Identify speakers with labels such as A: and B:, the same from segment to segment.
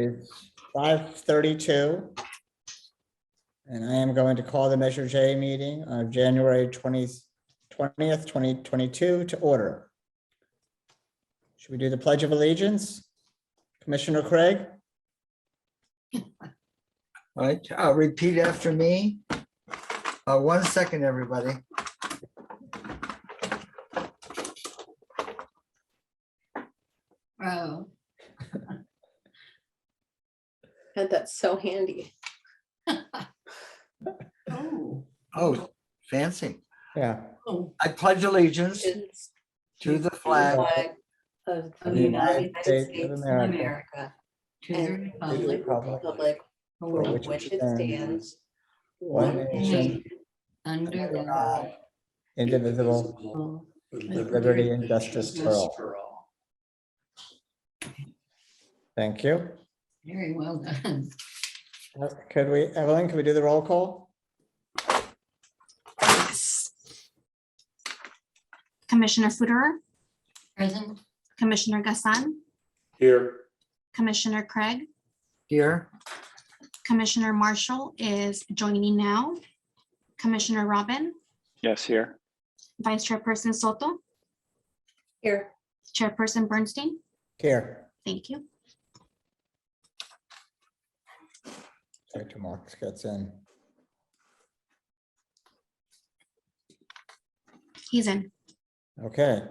A: It's 5:32. And I am going to call the Measure J meeting of January 20th, 2022 to order. Should we do the Pledge of Allegiance? Commissioner Craig?
B: All right, repeat after me. 1 second, everybody.
C: Wow. And that's so handy.
B: Oh, fancy.
A: Yeah.
B: I pledge allegiance
C: It's
B: to the flag
C: of
A: of
C: the United States of America
D: to
C: and
D: the
C: the republic
A: for
C: for which it stands,
A: one
C: one
A: nation,
C: nation,
D: under
C: under
D: God,
C: God,
A: indivisible,
D: with
A: with liberty and justice for all. Thank you.
D: Very well done.
A: Could we, Evelyn, could we do the roll call?
E: Commissioner Footerer,
D: Present.
E: Commissioner Gassan,
F: Here.
E: Commissioner Craig,
B: here.
E: Commissioner Marshall is joining now. Commissioner Robin,
F: Yes, here.
E: Vice Chairperson Soto,
C: here.
E: Chairperson Bernstein.
A: Here.
E: Thank you.
A: Sorry, till Mark gets in.
E: He's in.
A: Okay.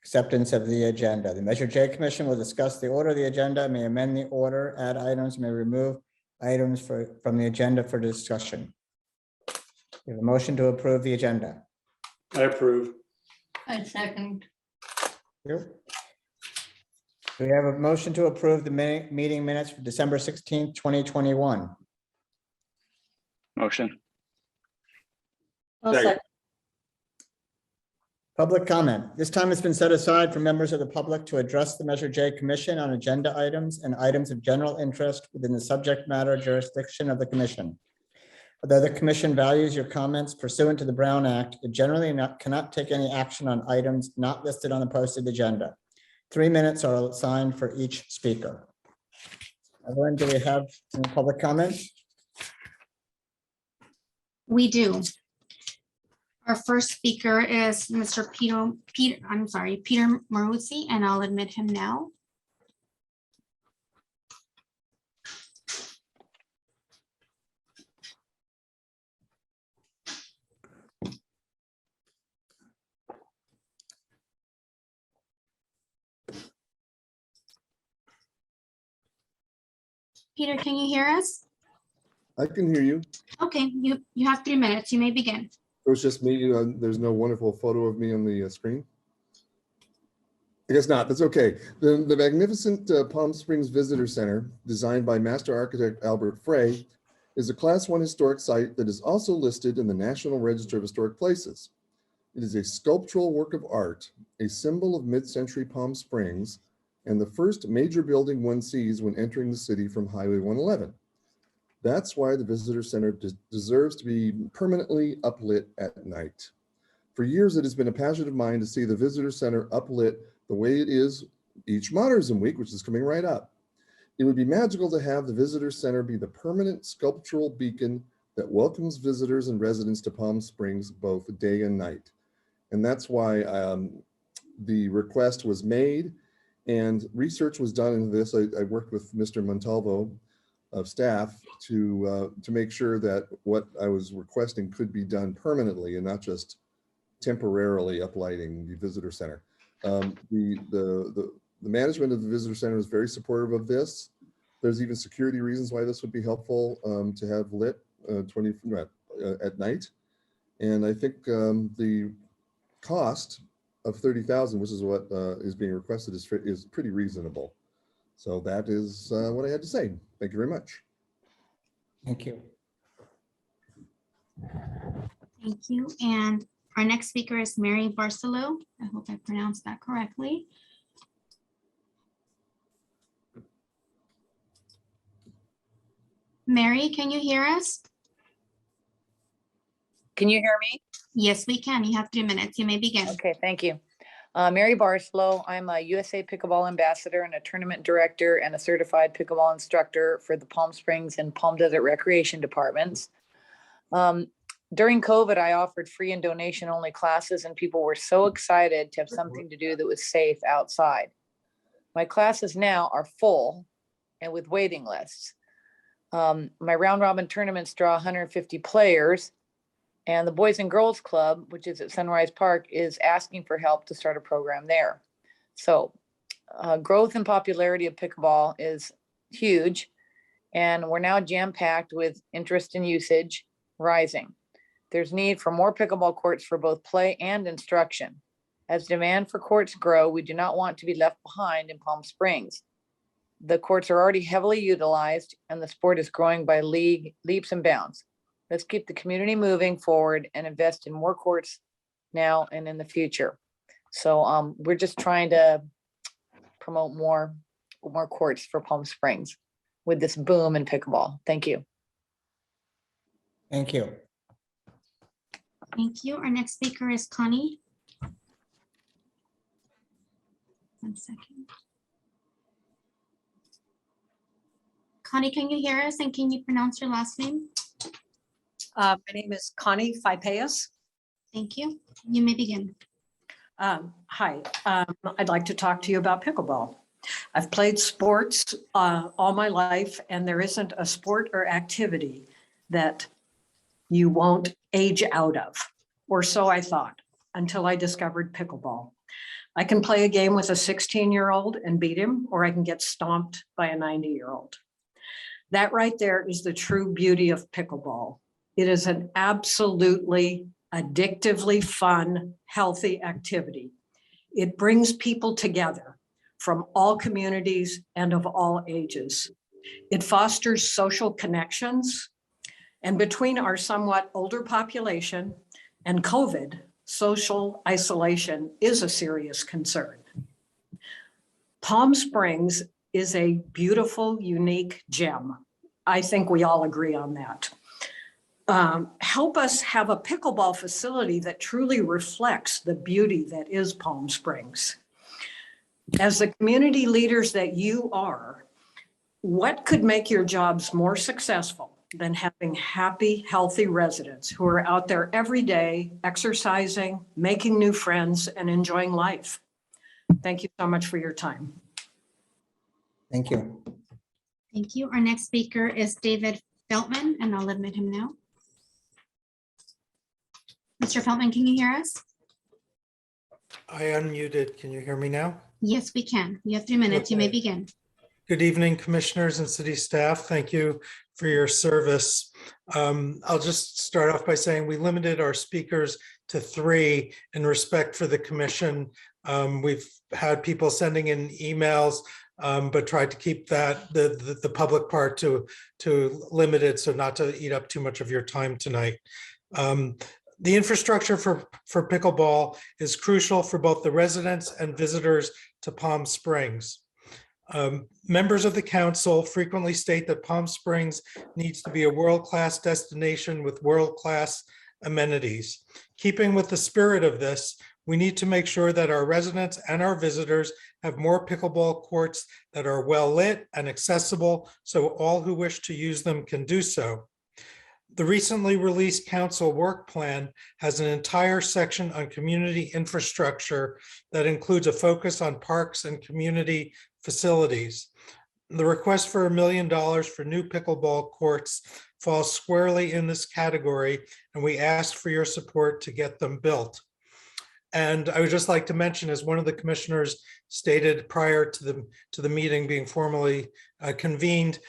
A: Acceptance of the agenda. The Measure J Commission will discuss the order of the agenda, may amend the order, add items, may remove items from the agenda for discussion. We have a motion to approve the agenda.
F: I approve.
D: I second.
A: Do we have a motion to approve the meeting minutes for December 16th, 2021?
F: Motion.
C: I'll
F: Second.
C: second.
A: Public comment. This time has been set aside for members of the public to address the Measure J Commission on agenda items and items of general interest within the subject matter jurisdiction of the commission. Although the commission values your comments pursuant to the Brown Act, it generally cannot take any action on items not listed on the posted agenda. 3 minutes are assigned for each speaker. Evelyn, do we have any public comments?
E: We do. Our first speaker is Mr. Peter Maruzzi, and I'll admit him now. Peter, can you hear us?
G: I can hear you.
E: Okay, you have 3 minutes. You may begin.
G: It was just me. There's no wonderful photo of me on the screen. I guess not. That's okay. The magnificent Palm Springs Visitor Center, designed by master architect Albert Frey, is a Class 1 historic site that is also listed in the National Register of Historic Places. It is a sculptural work of art, a symbol of mid-century Palm Springs, and the first major building one sees when entering the city from Highway 111. That's why the Visitor Center deserves to be permanently uplit at night. For years, it has been a passion of mine to see the Visitor Center uplit the way it is each Modernism Week, which is coming right up. It would be magical to have the Visitor Center be the permanent sculptural beacon that welcomes visitors and residents to Palm Springs both day and night. And that's why the request was made and research was done into this. I worked with Mr. Montalvo of staff to make sure that what I was requesting could be done permanently and not just temporarily uplighting the visitor center. The management of the visitor center is very supportive of this. There's even security reasons why this would be helpful to have lit at night. And I think the cost of $30,000, which is what is being requested, is pretty reasonable. So that is what I had to say. Thank you very much.
A: Thank you.
E: Thank you. And our next speaker is Mary Barcelo. I hope I pronounced that correctly. Mary, can you hear us?
H: Can you hear me?
E: Yes, we can. You have 3 minutes. You may begin.
H: Okay, thank you. Mary Barcelo, I'm a USA Pickleball Ambassador and a tournament director and a certified pickleball instructor for the Palm Springs and Palm Desert Recreation Departments. During COVID, I offered free and donation only classes, and people were so excited to have something to do that was safe outside. My classes now are full and with waiting lists. My round robin tournaments draw 150 players, and the Boys and Girls Club, which is at Sunrise Park, is asking for help to start a program there. So growth and popularity of pickleball is huge, and we're now jam-packed with interest and usage rising. There's need for more pickleball courts for both play and instruction. As demand for courts grow, we do not want to be left behind in Palm Springs. The courts are already heavily utilized, and the sport is growing by leaps and bounds. Let's keep the community moving forward and invest in more courts now and in the future. So we're just trying to promote more courts for Palm Springs with this boom in pickleball. Thank you.
A: Thank you.
E: Thank you. Our next speaker is Connie. 1 second. Connie, can you hear us and can you pronounce your last name?
I: My name is Connie Fipeas.
E: Thank you. You may begin.
I: Hi, I'd like to talk to you about pickleball. I've played sports all my life, and there isn't a sport or activity that you won't age out of, or so I thought, until I discovered pickleball. I can play a game with a 16-year-old and beat him, or I can get stomped by a 90-year-old. That right there is the true beauty of pickleball. It is an absolutely addictively fun, healthy activity. It brings people together from all communities and of all ages. It fosters social connections, and between our somewhat older population and COVID, social isolation is a serious concern. Palm Springs is a beautiful, unique gem. I think we all agree on that. Help us have a pickleball facility that truly reflects the beauty that is Palm Springs. As the community leaders that you are, what could make your jobs more successful than having happy, healthy residents who are out there every day, exercising, making new friends, and enjoying life? Thank you so much for your time.
A: Thank you.
E: Thank you. Our next speaker is David Feltman, and I'll admit him now. Mr. Feltman, can you hear us?
J: I unmuted. Can you hear me now?
E: Yes, we can. You have 3 minutes. You may
J: Okay.
E: begin.
J: Good evening, commissioners and city staff. Thank you for your service. I'll just start off by saying we limited our speakers to 3 in respect for the commission. We've had people sending in emails, but tried to keep that the public part to limited, so not to eat up too much of your time tonight. The infrastructure for pickleball is crucial for both the residents and visitors to Palm Springs. Members of the council frequently state that Palm Springs needs to be a world-class destination with world-class amenities. Keeping with the spirit of this, we need to make sure that our residents and our visitors have more pickleball courts that are well lit and accessible, so all who wish to use them can do so. The recently released council work plan has an entire section on community infrastructure that includes a focus on parks and community facilities. The request for $1 million for new pickleball courts falls squarely in this category, and we ask for your support to get them built. And I would just like to mention, as one of the commissioners stated prior to the meeting being formally convened,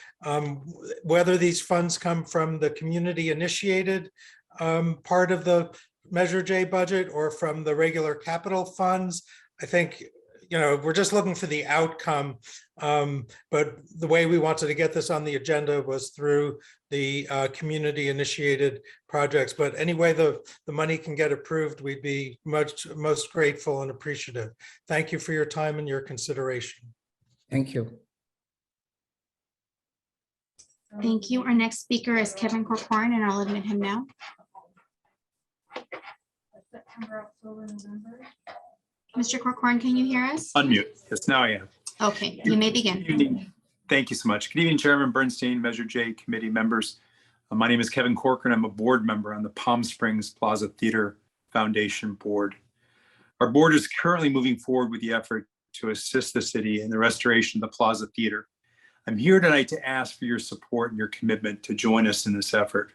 J: whether these funds come from the community initiated part of the Measure J budget or from the regular capital funds, I think, you know, we're just looking for the outcome. But the way we wanted to get this on the agenda was through the community initiated projects. But anyway, the money can get approved, we'd be most grateful and appreciative. Thank you for your time and your consideration.
A: Thank you.
E: Thank you. Our next speaker is Kevin Corcoran, and I'll admit him now.
C: September, October, November.
E: Mr. Corcoran, can you hear us?
K: Unmute. Yes, now I am.
E: Okay, you may
K: Good
E: begin.
K: evening. Thank you so much. Good evening, Chairman Bernstein, Measure J committee members. My name is Kevin Corcoran. I'm a board member on the Palm Springs Plaza Theater Foundation Board. Our board is currently moving forward with the effort to assist the city in the restoration of the Plaza Theater. I'm here tonight to ask for your support and your commitment to join us in this effort.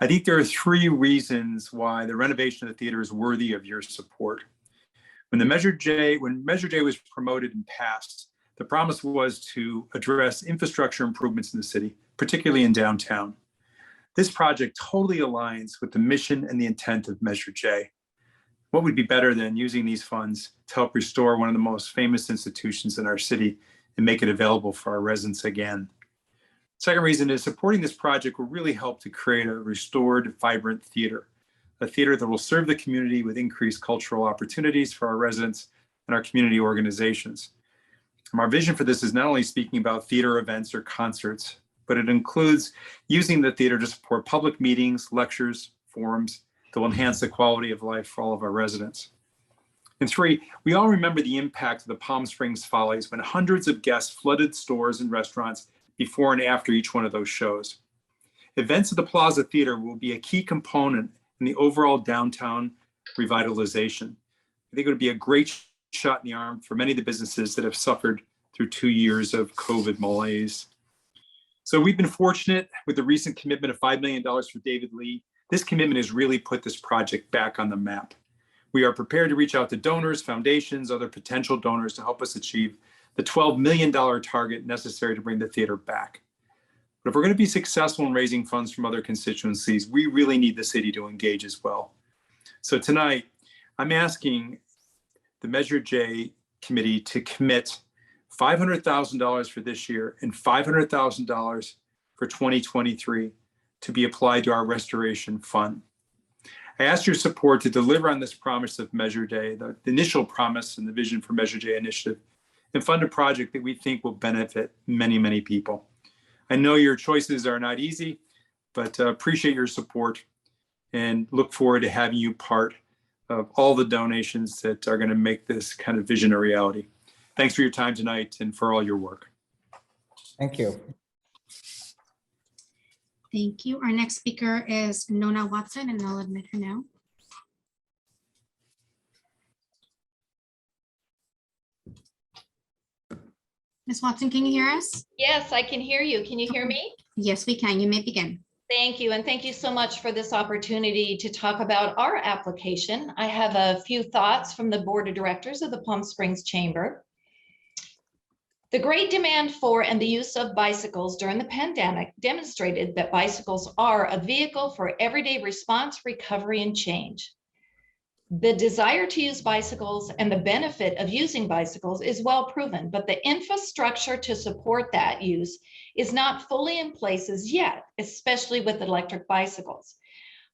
K: I think there are 3 reasons why the renovation of the theater is worthy of your support. When Measure J was promoted and passed, the promise was to address infrastructure improvements in the city, particularly in downtown. This project totally aligns with the mission and the intent of Measure J. What would be better than using these funds to help restore one of the most famous institutions in our city and make it available for our residents again? Second reason is supporting this project will really help to create a restored, vibrant theater, a theater that will serve the community with increased cultural opportunities for our residents and our community organizations. And our vision for this is not only speaking about theater events or concerts, but it includes using the theater to support public meetings, lectures, forums that will enhance the quality of life for all of our residents. And 3, we all remember the impact of the Palm Springs Follies when hundreds of guests flooded stores and restaurants before and after each one of those shows. Events at the Plaza Theater will be a key component in the overall downtown revitalization. I think it would be a great shot in the arm for many of the businesses that have suffered through 2 years of COVID malaise. So we've been fortunate with the recent commitment of $5 million for David Lee. This commitment has really put this project back on the map. We are prepared to reach out to donors, foundations, other potential donors to help us achieve the $12 million target necessary to bring the theater back. But if we're going to be successful in raising funds from other constituencies, we really need the city to engage as well. So tonight, I'm asking the Measure J committee to commit $500,000 for this year and $500,000 for 2023 to be applied to our restoration fund. I ask your support to deliver on this promise of Measure J, the initial promise and the vision for Measure J initiative, and fund a project that we think will benefit many, many people. I know your choices are not easy, but appreciate your support and look forward to having you part of all the donations that are going to make this kind of vision a reality. Thanks for your time tonight and for all your work.
A: Thank you.
E: Thank you. Our next speaker is Nona Watson, and I'll admit her now. Ms. Watson, can you hear us?
C: Yes, I can hear you. Can you hear me?
E: Yes, we can. You may begin.
C: Thank you. And thank you so much for this opportunity to talk about our application. I have a few thoughts from the Board of Directors of the Palm Springs Chamber. The great demand for and the use of bicycles during the pandemic demonstrated that bicycles are a vehicle for everyday response, recovery, and change. The desire to use bicycles and the benefit of using bicycles is well proven, but the infrastructure to support that use is not fully in place as yet, especially with electric bicycles.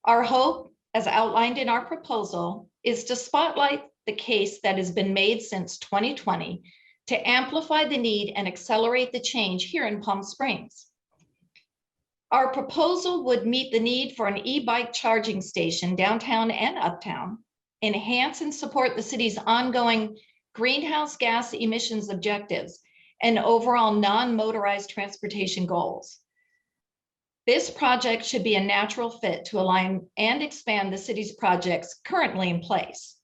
C: Our hope, as outlined in our proposal, is to spotlight the case that has been made since 2020 to amplify the need and accelerate the change here in Palm Springs. Our proposal would meet the need for an e-bike charging station downtown and uptown, enhance and support the city's ongoing greenhouse gas emissions objectives and overall non-motorized transportation goals. This project should be a natural fit to align and expand the city's projects currently in place.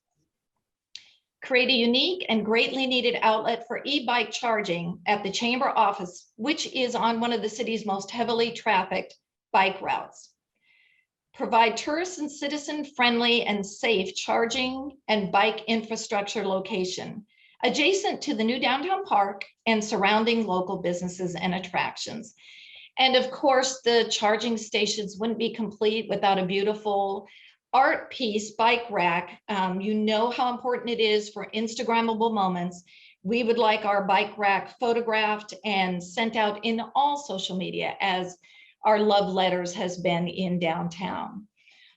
C: Create a unique and greatly needed outlet for e-bike charging at the chamber office, which is on one of the city's most heavily trafficked bike routes. Provide tourist and citizen-friendly and safe charging and bike infrastructure location adjacent to the new downtown park and surrounding local businesses and attractions. And of course, the charging stations wouldn't be complete without a beautiful art piece bike rack. You know how important it is for Instagrammable moments. We would like our bike rack photographed and sent out in all social media as our love letters has been in downtown.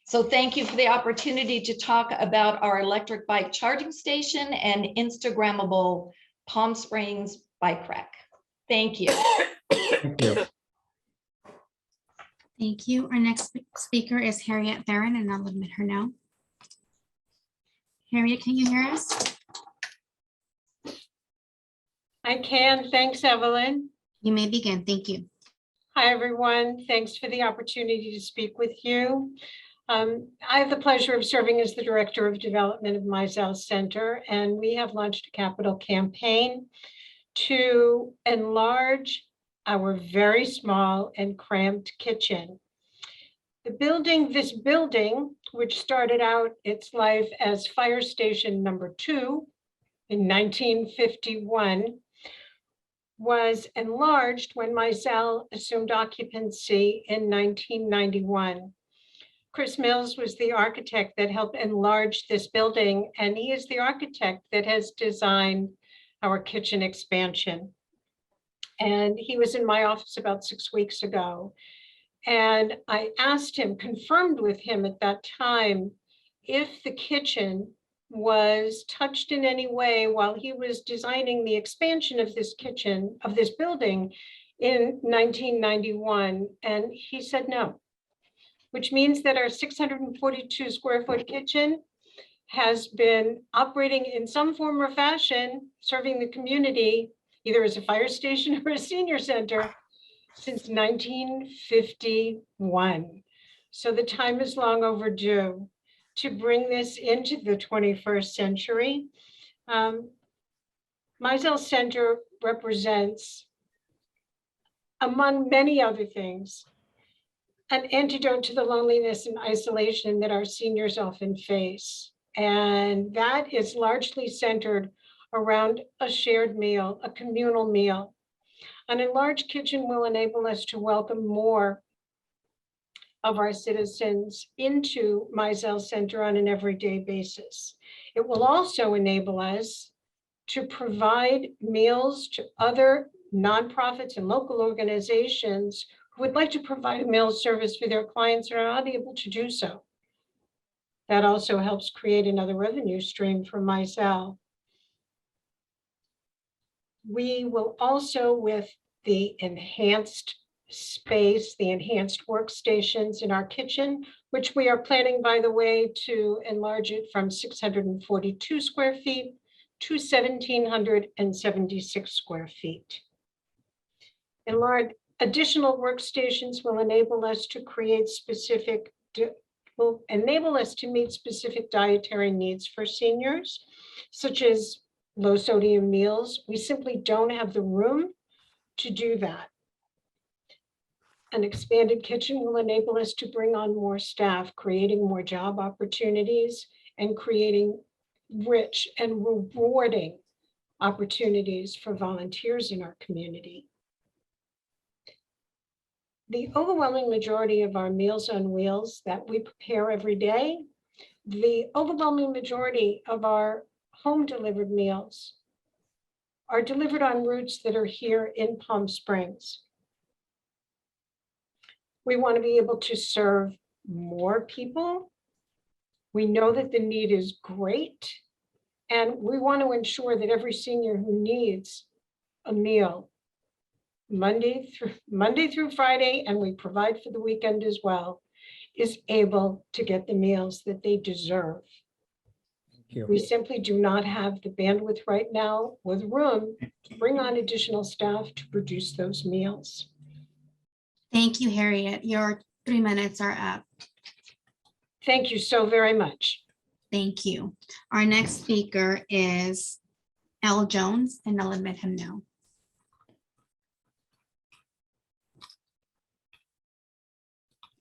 C: So thank you for the opportunity to talk about our electric bike charging station and Instagrammable Palm Springs bike rack. Thank you.
A: Thank you.
E: Thank you. Our next speaker is Harriet Theron, and I'll admit her now. Harriet, can you hear us?
L: I can. Thanks, Evelyn.
E: You may begin. Thank you.
L: Hi, everyone. Thanks for the opportunity to speak with you. I have the pleasure of serving as the Director of Development of Mizell Center, and we have launched a capital campaign to enlarge our very small and cramped kitchen. This building, which started out its life as Fire Station number 2 in 1951, was enlarged when Mizell assumed occupancy in 1991. Chris Mills was the architect that helped enlarge this building, and he is the architect that has designed our kitchen expansion. And he was in my office about 6 weeks ago. And I asked him, confirmed with him at that time, if the kitchen was touched in any way while he was designing the expansion of this kitchen, of this building in 1991. And he said no, which means that our 642 square foot kitchen has been operating in some form or fashion, serving the community, either as a fire station or a senior center, since 1951. So the time is long overdue to bring this into the 21st century. Mizell Center represents, among many other things, an antidote to the loneliness and isolation that our seniors often face. And that is largely centered around a shared meal, a communal meal. An enlarged kitchen will enable us to welcome more of our citizens into Mizell Center on an everyday basis. It will also enable us to provide meals to other nonprofits and local organizations who would like to provide a meal service for their clients and are not able to do so. That also helps create another revenue stream for Mizell. We will also, with the enhanced space, the enhanced workstations in our kitchen, which we are planning, by the way, to enlarge it from 642 square feet to 1,776 square feet. Additional workstations will enable us to meet specific dietary needs for seniors, such as low sodium meals. We simply don't have the room to do that. An expanded kitchen will enable us to bring on more staff, creating more job opportunities and creating rich and rewarding opportunities for volunteers in our community. The overwhelming majority of our Meals on Wheels that we prepare every day, the overwhelming majority of our home delivered meals are delivered on routes that are here in Palm Springs. We want to be able to serve more people. We know that the need is great, and we want to ensure that every senior who needs a meal Monday through Friday, and we provide for the weekend as well, is able to get the meals that they deserve. We simply do not have the bandwidth right now with room to bring on additional staff to produce those meals.
E: Thank you, Harriet. Your 3 minutes are up.
L: Thank you so very much.
E: Thank you. Our next speaker is Elle Jones, and I'll admit him now.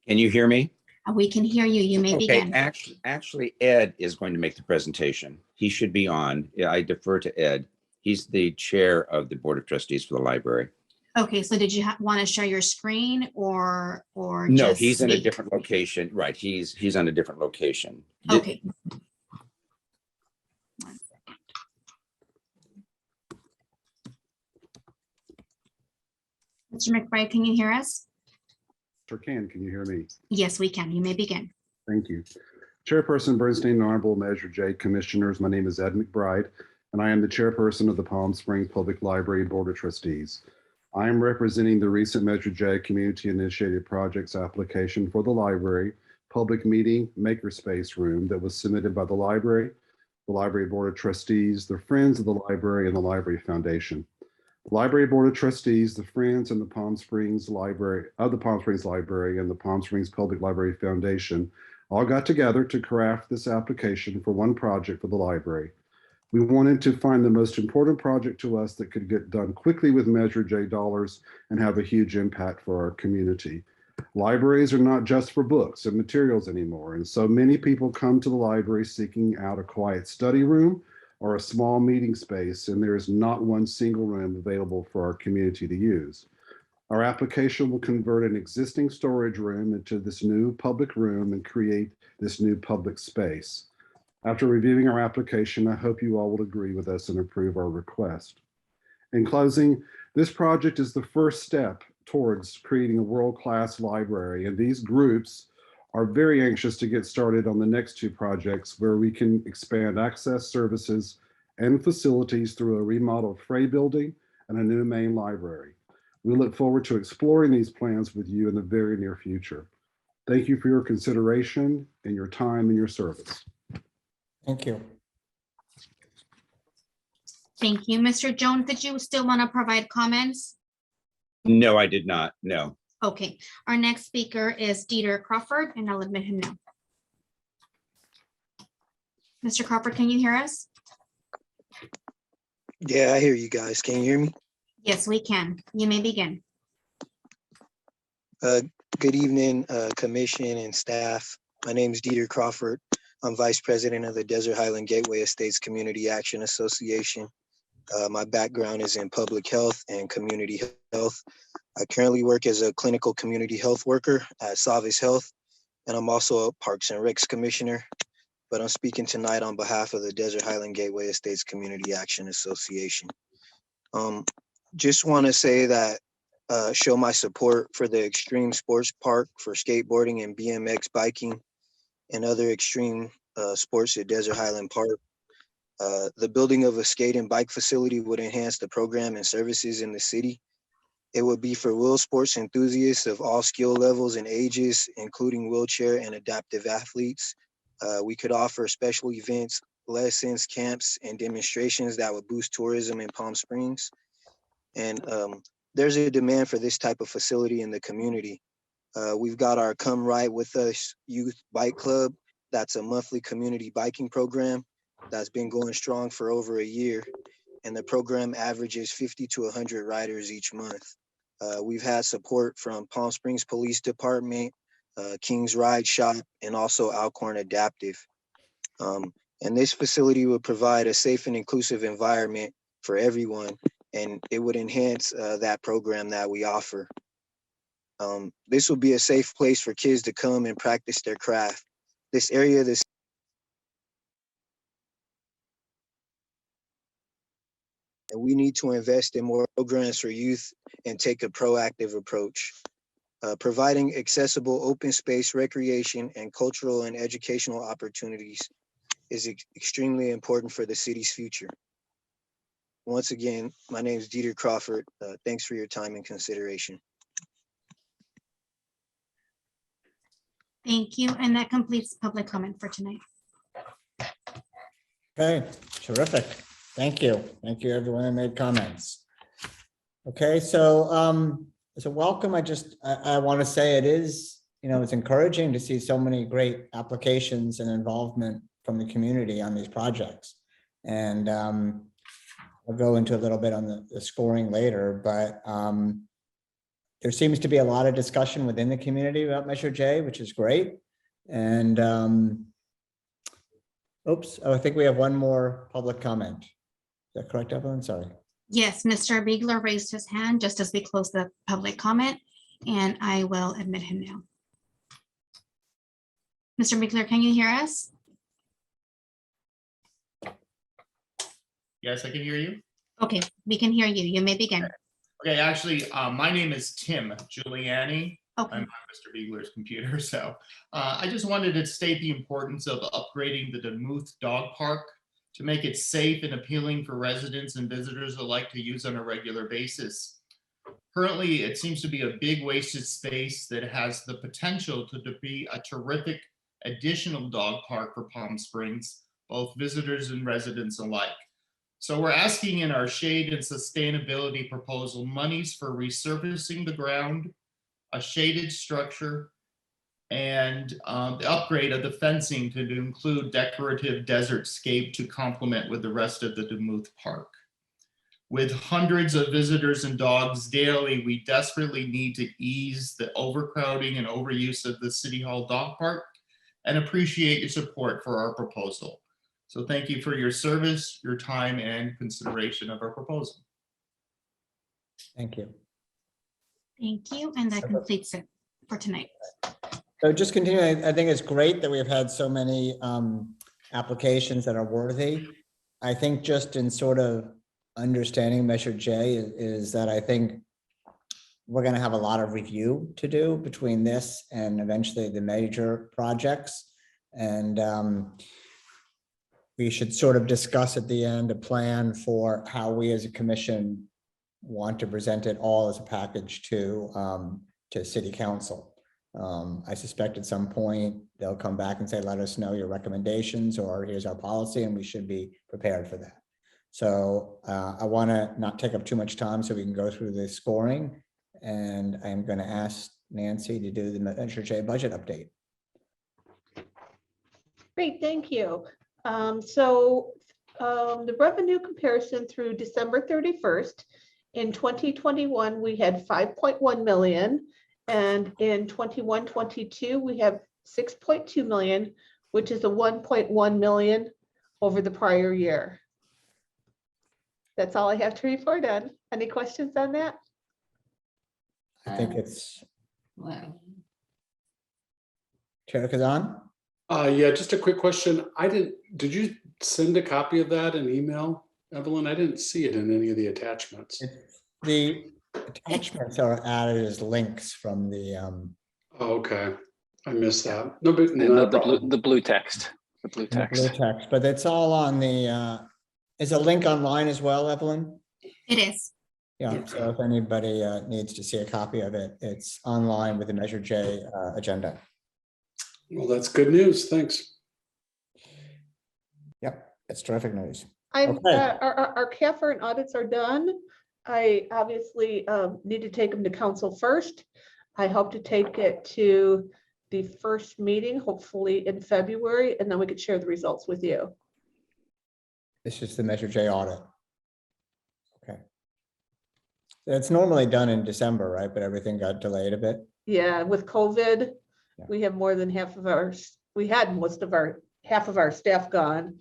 M: Can you hear me?
E: We can hear you. You may
M: Okay,
E: begin.
M: actually, Ed is going to make the presentation. He should be on. Yeah, I defer to Ed. He's the chair of the Board of Trustees for the library.
E: Okay, so did you want to share your screen or
M: No,
E: just
M: he's in a
E: speak?
M: different location. Right, he's on a different location.
E: Okay. Mr. McBride, can you hear us?
N: Sure can. Can you hear me?
E: Yes, we can. You may begin.
N: Thank you. Chairperson Bernstein and Honorable Measure J, Commissioners, my name is Ed McBride, and I am the chairperson of the Palm Springs Public Library Board of Trustees. I am representing the recent Measure J Community Initiated Projects application for the library public meeting makerspace room that was submitted by the Library Board of Trustees, the Friends of the Library, and the Library Foundation. Library Board of Trustees, the Friends and the Palm Springs Library and the Palm Springs Public Library Foundation all got together to craft this application for one project for the library. We wanted to find the most important project to us that could get done quickly with Measure J dollars and have a huge impact for our community. Libraries are not just for books and materials anymore, and so many people come to the library seeking out a quiet study room or a small meeting space, and there is not one single room available for our community to use. Our application will convert an existing storage room into this new public room and create this new public space. After reviewing our application, I hope you all will agree with us and approve our request. In closing, this project is the first step towards creating a world-class library, and these groups are very anxious to get started on the next two projects where we can expand access, services, and facilities through a remodeled Frey building and a new main library. We look forward to exploring these plans with you in the very near future. Thank you for your consideration and your time and your service.
A: Thank you.
E: Thank you. Mr. Jones, did you still want to provide comments?
M: No, I did not. No.
E: Okay, our next speaker is Dieter Crawford, and I'll admit him now. Mr. Crawford, can you hear us?
O: Yeah, I hear you guys. Can you hear me?
E: Yes, we can. You may begin.
O: Good evening, commission and staff. My name is Dieter Crawford. I'm Vice President of the Desert Highland Gateway Estates Community Action Association. My background is in public health and community health. I currently work as a clinical community health worker at Savis Health, and I'm also a Parks and Recs Commissioner, but I'm speaking tonight on behalf of the Desert Highland Gateway Estates Community Action Association. Just want to say that show my support for the Extreme Sports Park for skateboarding and BMX biking and other extreme sports at Desert Highland Park. The building of a skate and bike facility would enhance the program and services in the city. It would be for wheel sports enthusiasts of all skill levels and ages, including wheelchair and adaptive athletes. We could offer special events, lessons, camps, and demonstrations that would boost tourism in Palm Springs. And there's a demand for this type of facility in the community. We've got our Come Ride With Us Youth Bike Club. That's a monthly community biking program that's been going strong for over a year. And the program averages 50 to 100 riders each month. We've had support from Palm Springs Police Department, King's Ride Shop, and also Alcorn Adaptive. And this facility would provide a safe and inclusive environment for everyone, and it would enhance that program that we offer. This will be a safe place for kids to come and practice their craft. This area, and we need to invest in more programs for youth and take a proactive approach. Providing accessible open space recreation and cultural and educational opportunities is extremely important for the city's future. Once again, my name is Dieter Crawford. Thanks for your time and consideration.
E: Thank you, and that completes public comment for tonight.
A: Okay, terrific. Thank you. Thank you, everyone who made comments. Okay, so as a welcome, I want to say it is, it's encouraging to see so many great applications and involvement from the community on these projects. And I'll go into a little bit on the scoring later, but there seems to be a lot of discussion within the community about Measure J, which is great. And I think we have one more public comment. Is that correct, Evelyn? Sorry.
E: Yes, Mr. Biegler raised his hand just as we close the public comment, and I will admit him now. Mr. Biegler, can you hear us?
P: Yes, I can hear you.
E: Okay, we can hear you. You may begin.
P: Okay, actually, my name is Tim Giuliani.
E: Okay.
P: I'm on Mr. Biegler's computer, so I just wanted to state the importance of upgrading the DeMuth Dog Park to make it safe and appealing for residents and visitors alike to use on a regular basis. Currently, it seems to be a big wasted space that has the potential to be a terrific additional dog park for Palm Springs, both visitors and residents alike. So we're asking in our shade and sustainability proposal monies for resurfacing the ground, a shaded structure, and the upgrade of the fencing to include decorative desert scape to complement with the rest of the Demuth Park. With hundreds of visitors and dogs daily, we desperately need to ease the overcrowding and overuse of the City Hall Dog Park and appreciate your support for our proposal. So thank you for your service, your time, and consideration of our proposal.
A: Thank you.
E: Thank you. And that completes it for tonight.
A: So just continuing, I think it's great that we've had so many applications that are worthy. I think just in sort of understanding Measure J is that I think we're going to have a lot of review to do between this and eventually the major projects. And we should sort of discuss at the end a plan for how we as a commission want to present it all as a package to City Council. I suspect at some point they'll come back and say, let us know your recommendations, or here's our policy, and we should be prepared for that. So I want to not take up too much time so we can go through the scoring, and I'm going to ask Nancy to do the Measure J budget update.
Q: Great, thank you. The revenue comparison through December 31st, in 2021, we had 5.1 million. And in 21-22, we have 6.2 million, which is a 1.1 million over the prior year. That's all I have to report on. Any questions on that?
A: I think it's
D: Wow.
A: Chair Kazan.
F: Yeah, just a quick question. Did you send a copy of that in email, Evelyn? I didn't see it in any of the attachments.
A: The attachments are added as links from the
F: Oh, okay. I missed that. No, but
R: The blue text. The blue text.
A: blue text, but it's all on the is a link online as well, Evelyn?
E: It is.
A: Yeah, so if anybody needs to see a copy of it, it's online with the Measure J agenda.
F: Well, that's good news. Thanks.
A: Yep, it's terrific news.
Q: Our CAFR and audits are done. I obviously need to take them to council first. I hope to take it to the first meeting, hopefully in February, and then we could share the results with you.
A: This is the Measure J audit. Okay. It's normally done in December, right? But everything got delayed a bit.
Q: Yeah, with COVID, we have more than half of half of our staff gone.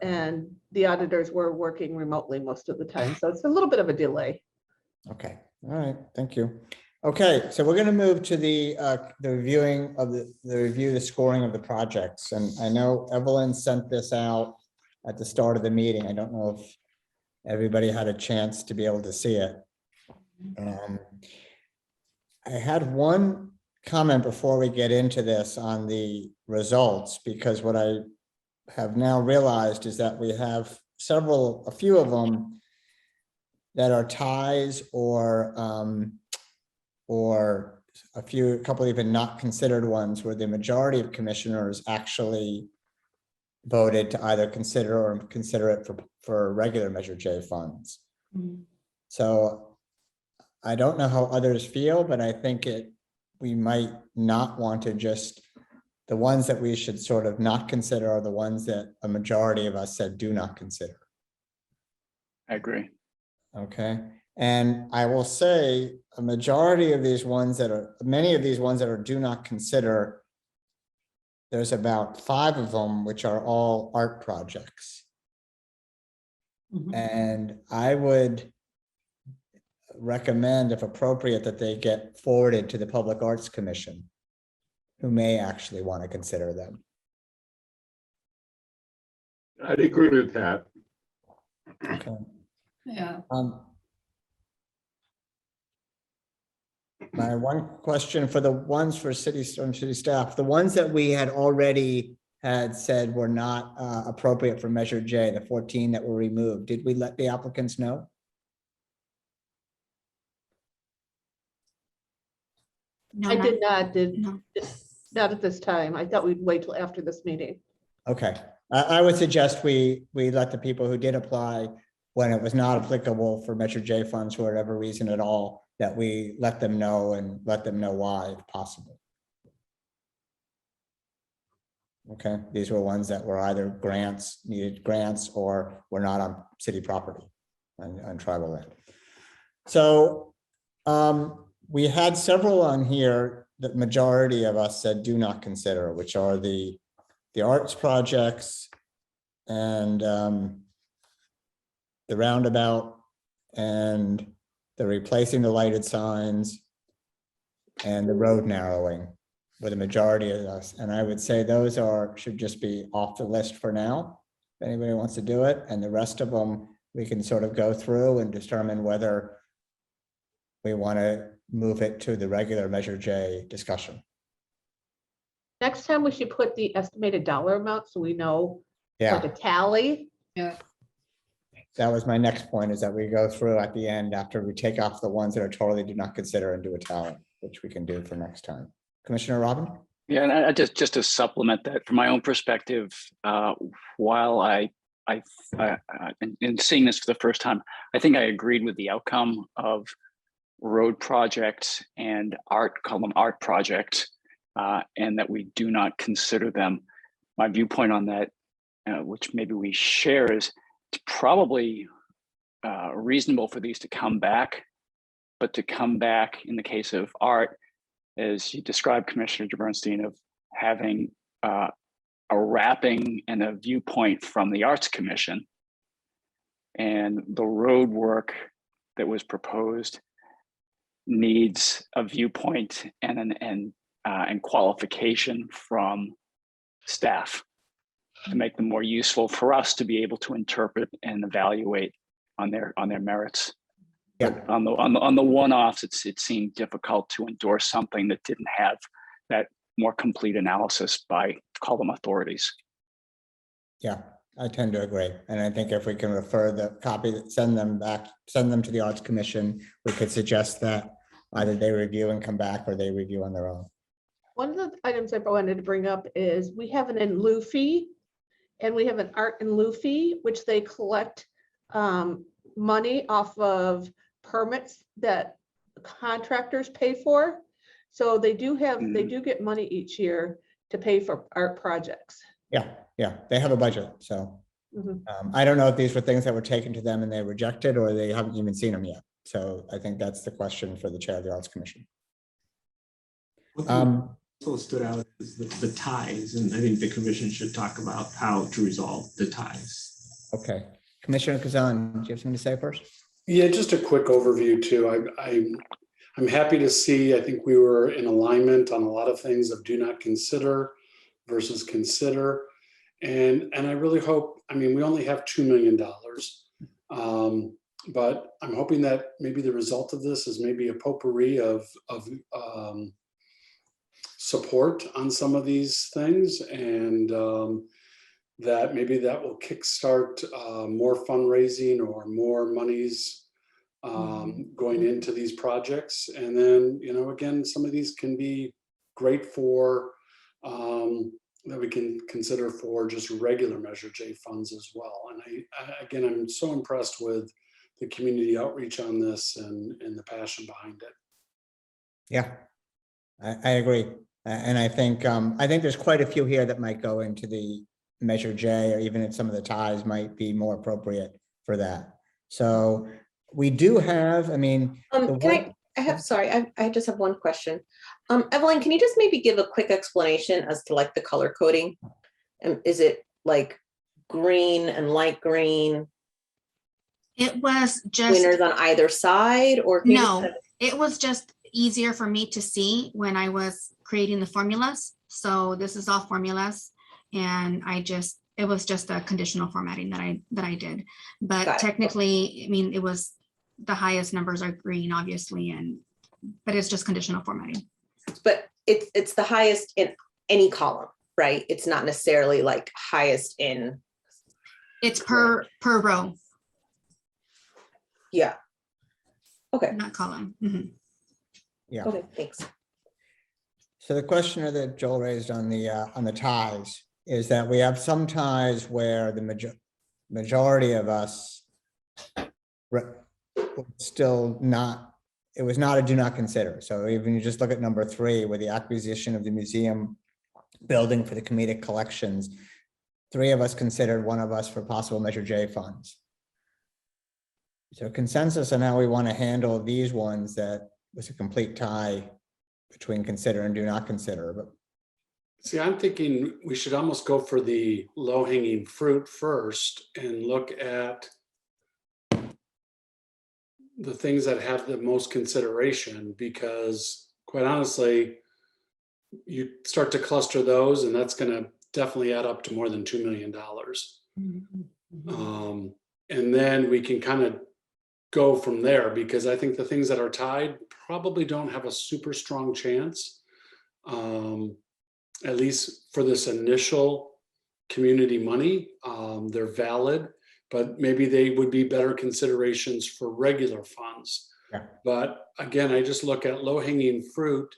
Q: And the auditors were working remotely most of the time. So it's a little bit of a delay.
A: Okay, all right, thank you. Okay, so we're going to move to the reviewing of the scoring of the projects. And I know Evelyn sent this out at the start of the meeting. I don't know if everybody had a chance to be able to see it. I had one comment before we get into this on the results, because what I have now realized is that we have a few of them that are ties or a couple even not considered ones where the majority of commissioners actually voted to either consider or consider it for regular Measure J funds. So I don't know how others feel, but I think we might not want to just, the ones that we should sort of not consider are the ones that a majority of us said do not consider.
R: I agree.
A: Okay. And I will say a majority of these ones many of these ones that are do not consider, there's about 5 of them, which are all art projects. And I would recommend, if appropriate, that they get forwarded to the Public Arts Commission, who may actually want to consider them.
F: I'd agree with that.
A: Okay.
D: Yeah.
A: My one question for the ones for city staff, the ones that we had already had said were not appropriate for Measure J, the 14 that were removed, did we let the applicants know?
E: No,
Q: I did not,
E: No.
Q: not at this time. I thought we'd wait till after this meeting.
A: Okay, I would suggest we let the people who did apply when it was not applicable for Measure J funds for whatever reason at all, that we let them know and let them know why if possible. Okay, these were ones that were either needed grants, or were not on city property, on tribal land. So we had several on here that majority of us said do not consider, which are the arts projects and the roundabout and the replacing the lighted signs and the road narrowing were the majority of us. And I would say those should just be off the list for now, if anybody wants to do it. And the rest of them, we can sort of go through and determine whether we want to move it to the regular Measure J discussion.
Q: Next time we should put the estimated dollar amount so we know, like a
A: Yeah,
Q: tally.
D: Yeah.
A: that was my next point, is that we go through at the end after we take off the ones that are totally do not consider and do a tally, which we can do for next time. Commissioner Robin?
R: Yeah, and I just to supplement that from my own perspective, while in seeing this for the first time, I think I agreed with the outcome of road project and art project, and that we do not consider them. My viewpoint on that, which maybe we share, is it's probably reasonable for these to come back, but to come back in the case of art, as you described, Commissioner Bernstein, of having a wrapping and a viewpoint from the Arts Commission, and the road work that was proposed needs a viewpoint and qualification from staff to make them more useful for us to be able to interpret and evaluate on their merits.
A: Yeah.
R: On the one-offs, it seemed difficult to endorse something that didn't have that more complete analysis by, call them, authorities.
A: Yeah, I tend to agree. And I think if we can refer the copy, send them to the Arts Commission, we could suggest that either they review and come back, or they review on their own.
Q: One of the items I wanted to bring up is we have an in lieu fee, and we have an art in lieu fee, which they collect money off of permits that contractors pay for. So they do get money each year to pay for art projects.
A: Yeah, they have a budget. So I don't know if these were things that were taken to them and they rejected, or they haven't even seen them yet. So I think that's the question for the chair of the Arts Commission.
S: Also stood out is the ties, and I think the commission should talk about how to resolve the ties.
A: Okay, Commissioner Kazan, do you have something to say first?
F: Yeah, just a quick overview too. I'm happy to see, I think we were in alignment on a lot of things of do not consider versus consider. And I really hope, I mean, we only have $2 million, but I'm hoping that maybe the result of this is maybe a potpourri of support on some of these things, and that maybe that will kickstart more fundraising or more monies going into these projects. And then, you know, again, some of these can be great for that we can consider for just regular Measure J funds as well. And again, I'm so impressed with the community outreach on this and the passion behind it.
A: Yeah, I agree. And I think there's quite a few here that might go into the Measure J, or even if some of the ties might be more appropriate for that. So we do have, I mean,
T: I just have one question. Evelyn, can you just maybe give a quick explanation as to like the color coding? And is it like green and light green?
E: It was just
T: Winners on either side, or
E: no, it was just easier for me to see when I was creating the formulas. So this is all formulas, and it was just a conditional formatting that I did. But technically, I mean, it was the highest numbers are green, obviously, but it's just conditional formatting.
T: But it's the highest in any column, right? It's not necessarily like highest in.
E: It's per row.
T: Yeah. Okay.
E: Not column.
A: Yeah.
T: Okay, thanks.
A: So the question that Joel raised on the ties is that we have some ties where the majority of us still not, it was not a do not consider. So even you just look at number 3 with the acquisition of the museum building for the comedic collections, 3 of us considered, 1 of us for possible Measure J funds. So consensus on how we want to handle these ones that was a complete tie between consider and do not consider. But
F: see, I'm thinking we should almost go for the low-hanging fruit first and look at the things that have the most consideration, because quite honestly, you start to cluster those and that's going to definitely add up to more than $2 million. And then we can kind of go from there, because I think the things that are tied probably don't have a super strong chance, at least for this initial community money. They're valid, but maybe they would be better considerations for regular funds.
A: Yeah.
F: But again, I just look at low-hanging fruit,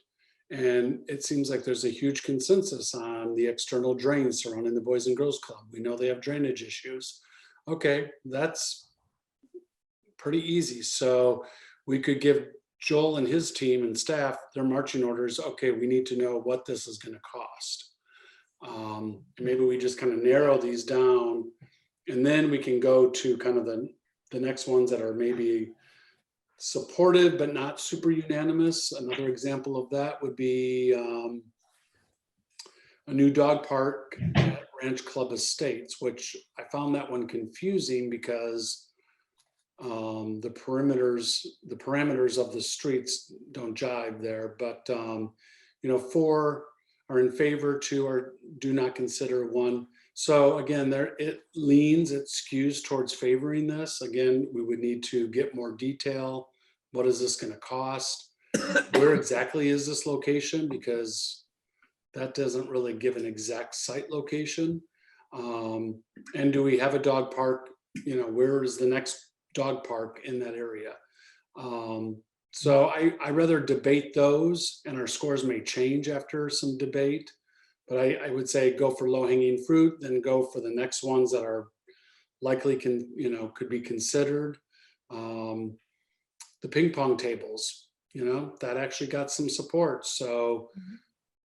F: and it seems like there's a huge consensus on the external drains surrounding the Boys and Girls Club. We know they have drainage issues. Okay, that's pretty easy. So we could give Joel and his team and staff their marching orders. Okay, we need to know what this is going to cost. And maybe we just kind of narrow these down, and then we can go to kind of the next ones that are maybe supported but not super unanimous. Another example of that would be a new dog park at Ranch Club Estates, which I found that one confusing because the parameters of the streets don't jive there. But you know, 4 are in favor, 2 are do not consider, 1. So again, there it skews towards favoring this. Again, we would need to get more detail. What is this going to cost? Where exactly is this location? Because that doesn't really give an exact site location. And do we have a dog park? You know, where is the next dog park in that area? So I rather debate those, and our scores may change after some debate. But I would say go for low-hanging fruit, then go for the next ones that are likely could be considered. The ping pong tables, that actually got some support. So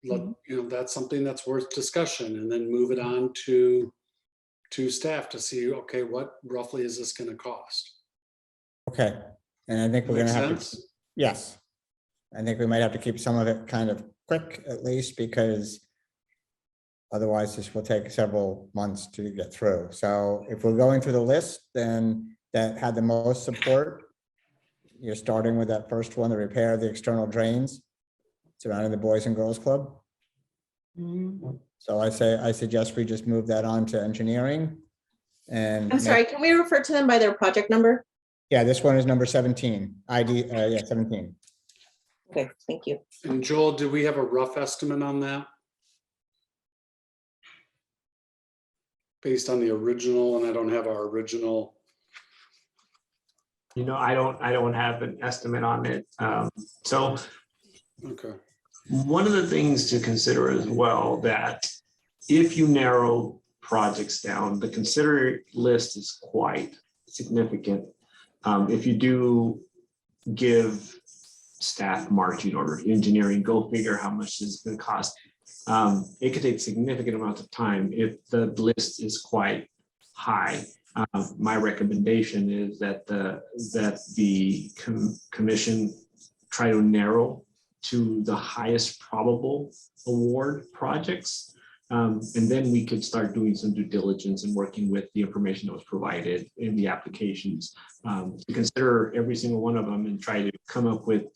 F: that's something that's worth discussion, and then move it on to staff to see, okay, what roughly is this going to cost?
A: okay, and I think we're going to have to, yes. I think we might have to keep some of it kind of quick, at least, because otherwise this will take several months to get through. So if we're going through the list, then that had the most support, you're starting with that first one, the repair of the external drains surrounding the Boys and Girls Club. So I suggest we just move that on to engineering. And
T: I'm sorry, can we refer to them by their project number?
A: yeah, this one is number 17, ID, 17.
T: Okay, thank you.
F: And Joel, do we have a rough estimate on that? Based on the original, and I don't have our original.
S: I don't have an estimate on it. So
F: okay.
S: One of the things to consider as well, that if you narrow projects down, the consider list is quite significant. If you do give staff marching orders, engineering, go figure how much this is going to cost. It could take significant amounts of time if the list is quite high. My recommendation is that the commission try to narrow to the highest probable award projects. And then we could start doing some due diligence and working with the information that was provided in the applications to consider every single one of them and try to come up with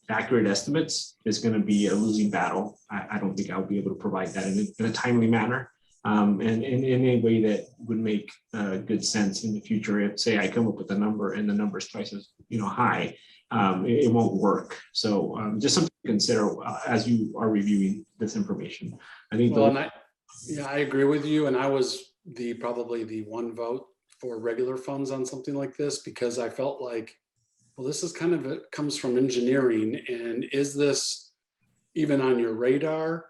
S: accurate estimates is going to be a losing battle. I don't think I'll be able to provide that in a timely manner and in a way that would make good sense in the future. If, say, I come up with a number and the number is twice as high, it won't work. So just something to consider as you are reviewing this information. I think.
F: Well, I agree with you. And I was probably the one vote for regular funds on something like this, because I felt like, well, this is kind of, it comes from engineering, and is this even on your radar?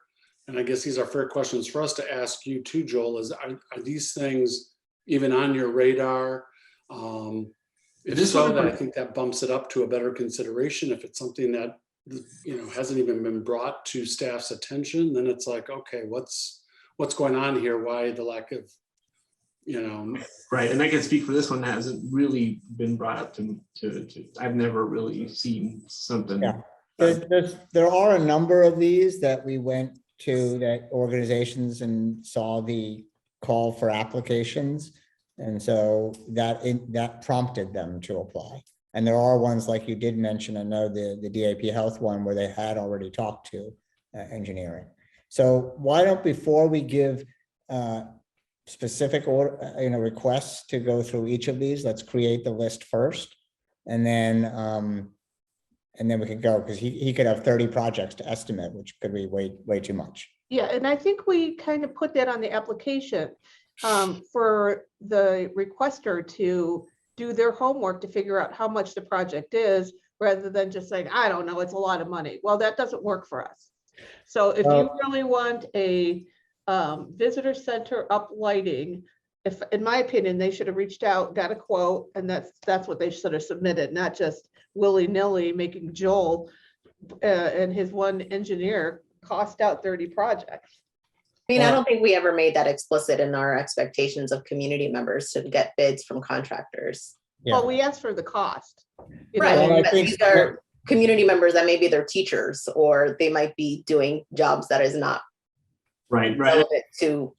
F: And I guess these are fair questions for us to ask you too, Joel, are these things even on your radar?
N: If
S: This
N: so,
S: one-
N: then I think that bumps it up to a better consideration. If it's something that, hasn't even been brought to staff's attention, then it's like, okay, what's going on here? Why the lack of,
S: Right, and I can speak for this one that hasn't really been brought up to I've never really seen something.
A: Yeah. There are a number of these that we went to that organizations and saw the call for applications. And so that prompted them to apply. And there are ones like you did mention, I know the DAP Health one where they had already talked to engineering. So why don't, before we give specific requests to go through each of these, let's create the list first. And then we could go, because he could have 30 projects to estimate, which could be way too much.
Q: Yeah, and I think we kind of put that on the application for the requester to do their homework to figure out how much the project is, rather than just saying, I don't know, it's a lot of money. Well, that doesn't work for us. So if you really want a visitor center up lighting, if, in my opinion, they should have reached out, got a quote, and that's what they should have submitted, not just willy-nilly making Joel and his one engineer cost out 30 projects.
T: I mean, I don't think we ever made that explicit in our expectations of community members to get bids from contractors.
Q: Well, we asked for the cost.
T: Right, but these are community members that maybe they're teachers, or they might be doing jobs that is not relevant to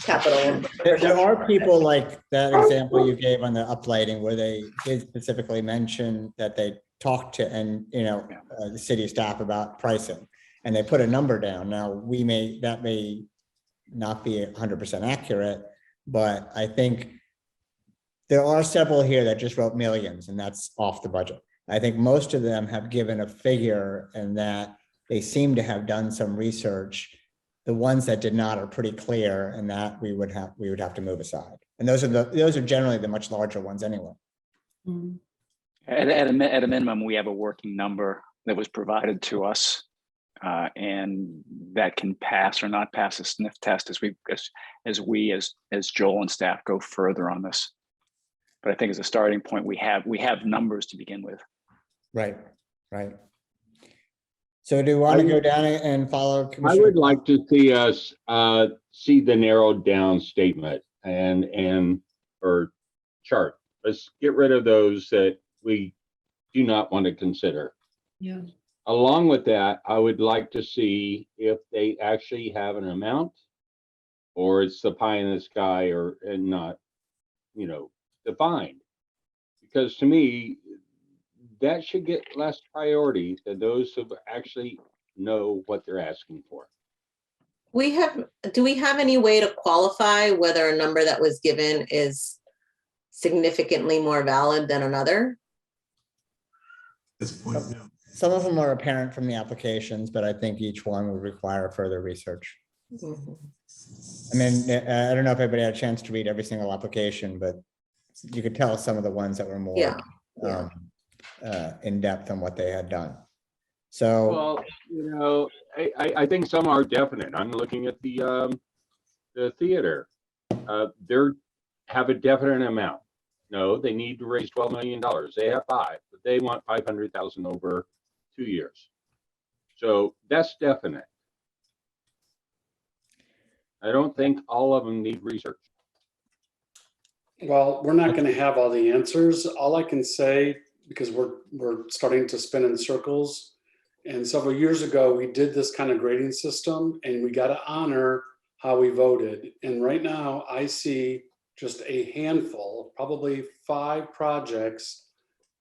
T: capital.
A: There are people like that example you gave on the uplighting where they did specifically mention that they talked to the city staff about pricing, and they put a number down. Now that may not be 100% accurate, but I think there are several here that just wrote millions, and that's off the budget. I think most of them have given a figure, and that they seem to have done some research. The ones that did not are pretty clear, and that we would have to move aside. And those are generally the much larger ones anyway.
R: At a minimum, we have a working number that was provided to us, and that can pass or not pass a sniff test as Joel and staff go further on this. But I think as a starting point, we have numbers to begin with.
A: Right. So do you want to go down and follow?
U: I would like to see us see the narrowed down statement or chart. Let's get rid of those that we do not want to consider.
D: Yeah.
U: Along with that, I would like to see if they actually have an amount, or it's the pie in the sky, and not, defined. Because to me, that should get less priority than those who actually know what they're asking for.
T: Do we have any way to qualify whether a number that was given is significantly more valid than another?
A: Some of them are apparent from the applications, but I think each one would require further research. I mean, I don't know if everybody had a chance to read every single application, but you could tell some of the ones that were more in depth on what they had done. So,
U: well, I think some are definite. I'm looking at the theater. They have a definite amount. No, they need to raise $12 million. They have 5, but they want 500,000 over 2 years. So that's definite. I don't think all of them need research.
F: Well, we're not going to have all the answers. All I can say, because we're starting to spin in circles, and several years ago we did this kind of grading system, and we got to honor how we voted. And right now I see just a handful, probably 5 projects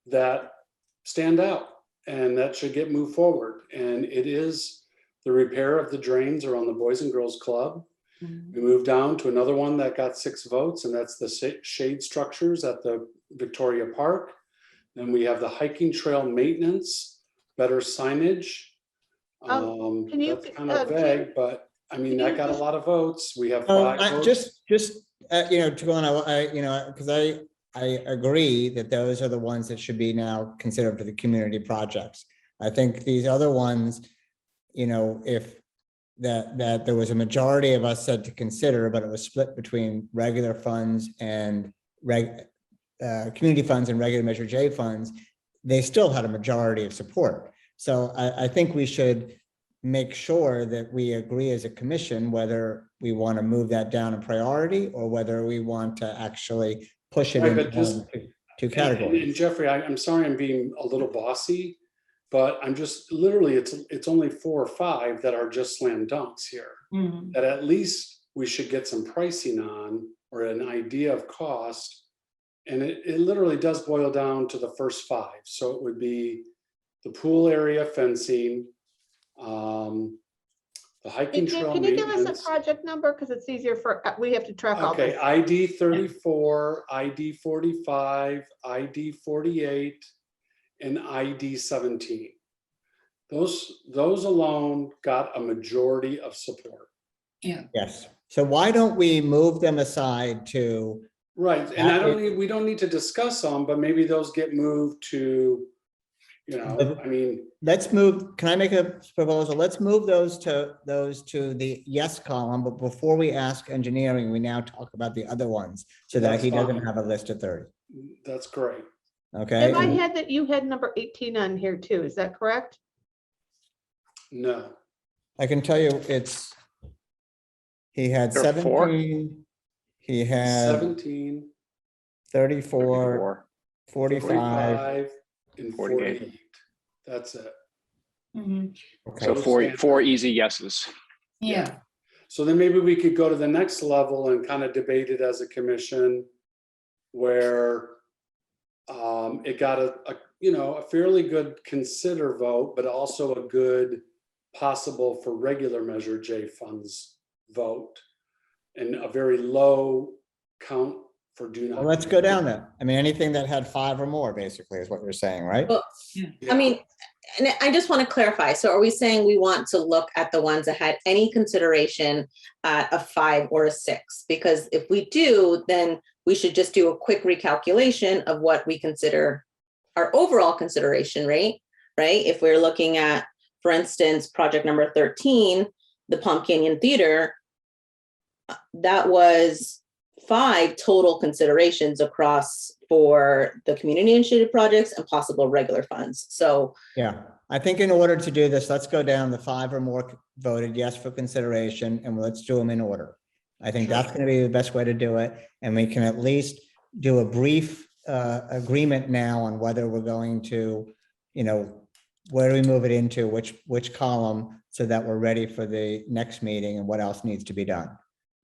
F: that stand out and that should get moved forward. And it is the repair of the drains around the Boys and Girls Club. We moved down to another one that got 6 votes, and that's the shade structures at the Victoria Park. Then we have the hiking trail maintenance, better signage. That's kind of vague, but I mean, that got a lot of votes. We have 5 votes.
A: To go on, because I agree that those are the ones that should be now considered for the community projects. I think these other ones, if that there was a majority of us said to consider, but it was split between regular funds and community funds and regular Measure J funds, they still had a majority of support. So I think we should make sure that we agree as a commission whether we want to move that down in priority or whether we want to actually push it
F: Right,
A: into
F: but this-
A: one of the two categories.
F: And Jeffrey, I'm sorry I'm being a little bossy, but I'm just literally, it's only 4 or 5 that are just slam dunks here. That at least we should get some pricing on or an idea of cost. And it literally does boil down to the first 5. So it would be the pool area fencing, the hiking
Q: Hey, Jim,
F: trail
Q: can you give us
F: maintenance.
Q: a project number? Because it's easier for, we have to track all
F: Okay,
Q: this.
F: ID 34, ID 45, ID 48, and ID 17. Those alone got a majority of support.
D: Yeah.
A: Yes. So why don't we move them aside to,
F: Right, and we don't need to discuss them, but maybe those get moved to, I mean,
A: let's move, can I make a proposal? Let's move those to the yes column, but before we ask engineering, we now talk about the other ones so that
F: That's
A: he doesn't
F: fine.
A: have a list of 30.
F: That's great.
A: Okay.
Q: If I
A: And-
Q: had that, you had number 18 on here too, is that correct?
F: No.
A: I can tell you he had
R: There are 4?
A: 17, he had
F: 17,
A: 34, 45.
F: 45, and
R: 48.
F: 48. That's it.
A: Okay.
R: So four easy yeses.
D: Yeah.
F: So then maybe we could go to the next level and kind of debate it as a commission where it got a fairly good consider vote, but also a good possible for regular Measure J funds vote and a very low count for do not.
A: Well, let's go down then. I mean, anything that had 5 or more basically is what you're saying, right?
T: Well, I mean, and I just want to clarify. So are we saying we want to look at the ones that had any consideration at a 5 or a 6? Because if we do, then we should just do a quick recalculation of what we consider our overall consideration rate, right? If we're looking at, for instance, project number 13, the Palm Canyon Theater, that was 5 total considerations across for the community initiative projects and possible regular funds. So
A: Yeah, I think in order to do this, let's go down the 5 or more voted yes for consideration and let's do them in order. I think that's going to be the best way to do it. And we can at least do a brief agreement now on whether we're going to, where do we move it into, which column, so that we're ready for the next meeting and what else needs to be done.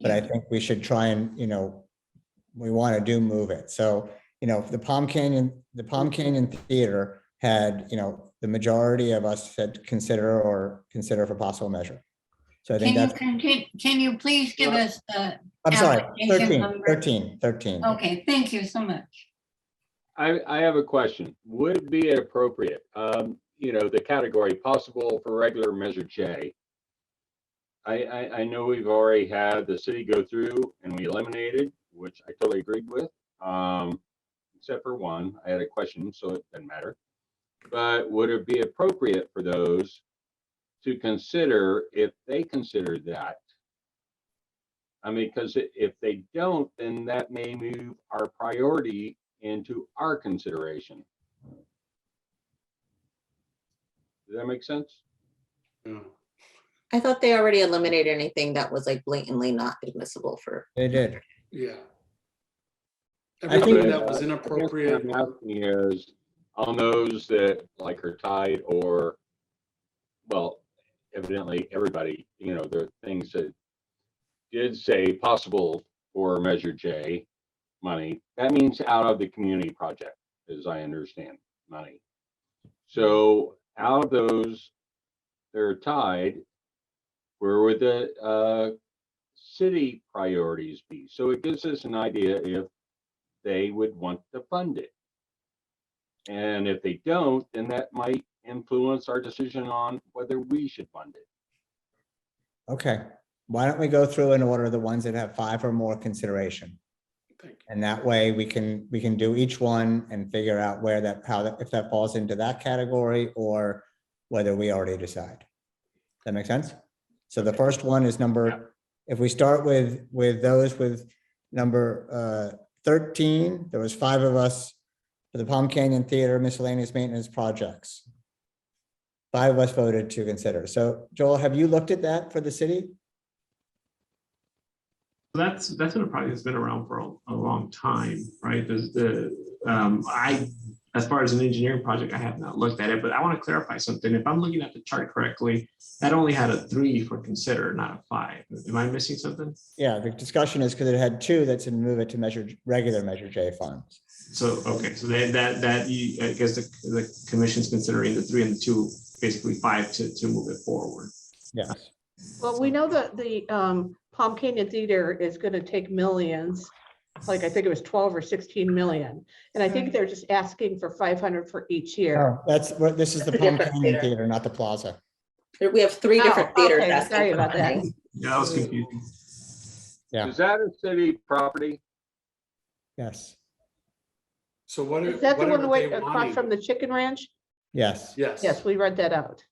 A: But I think we should try and, we want to move it. So, the Palm Canyon Theater had, the majority of us said consider for possible measure. So I think that's,
D: Can you please give us the?
A: I'm sorry,
D: application number?
A: 13.
D: Okay, thank you so much.
U: I have a question. Would it be appropriate, the category possible for regular Measure J? I know we've already had the city go through and we eliminated, which I totally agreed with, except for one. I had a question, so it doesn't matter. But would it be appropriate for those to consider if they consider that? I mean, because if they don't, then that may move our priority into our consideration. Does that make sense?
F: Yeah.
T: I thought they already eliminated anything that was like blatantly not admissible for.
A: They did.
F: Yeah.
A: I think
F: Everything that was inappropriate.
U: I guess what I'm asking is on those that like are tied or, well, evidently everybody, there are things that did say possible for Measure J money. That means out of the community project, as I understand money. So out of those, they're tied. Where would the city priorities be? So it gives us an idea if they would want to fund it. And if they don't, then that might influence our decision on whether we should fund it.
A: Okay, why don't we go through in order the ones that have 5 or more consideration? And that way we can do each one and figure out if that falls into that category or whether we already decide. That make sense? So the first one is if we start with those with number 13, there was 5 of us for the Palm Canyon Theater miscellaneous maintenance projects. 5 of us voted to consider. So Joel, have you looked at that for the city?
S: That's been a project that's been around for a long time, right? There's as far as an engineering project, I have not looked at it, but I want to clarify something. If I'm looking at the chart correctly, that only had a 3 for consider, not a 5. Am I missing something?
A: Yeah, the discussion is because it had 2 that said move it to regular Measure J funds.
S: So, okay, so I guess the commission's considering the 3 and the 2, basically 5 to move it forward.
A: Yes.
Q: Well, we know that the Palm Canyon Theater is going to take millions, like I think it was 12 or 16 million. And I think they're just asking for 500 for each year.
A: Oh, this is the Palm Canyon Theater, not the Plaza.
T: We have 3 different theaters.
Q: Okay,
T: asking
Q: sorry
T: for
Q: about that.
T: money.
S: Yeah, that was confusing.
A: Yeah.
U: Is that a city property?
A: Yes.
F: So what
Q: Is that the
F: what
Q: one
F: are
Q: way
F: they
Q: across
F: wanting?
Q: from the chicken ranch?
A: Yes.
F: Yes.
Q: Yes, we read that out.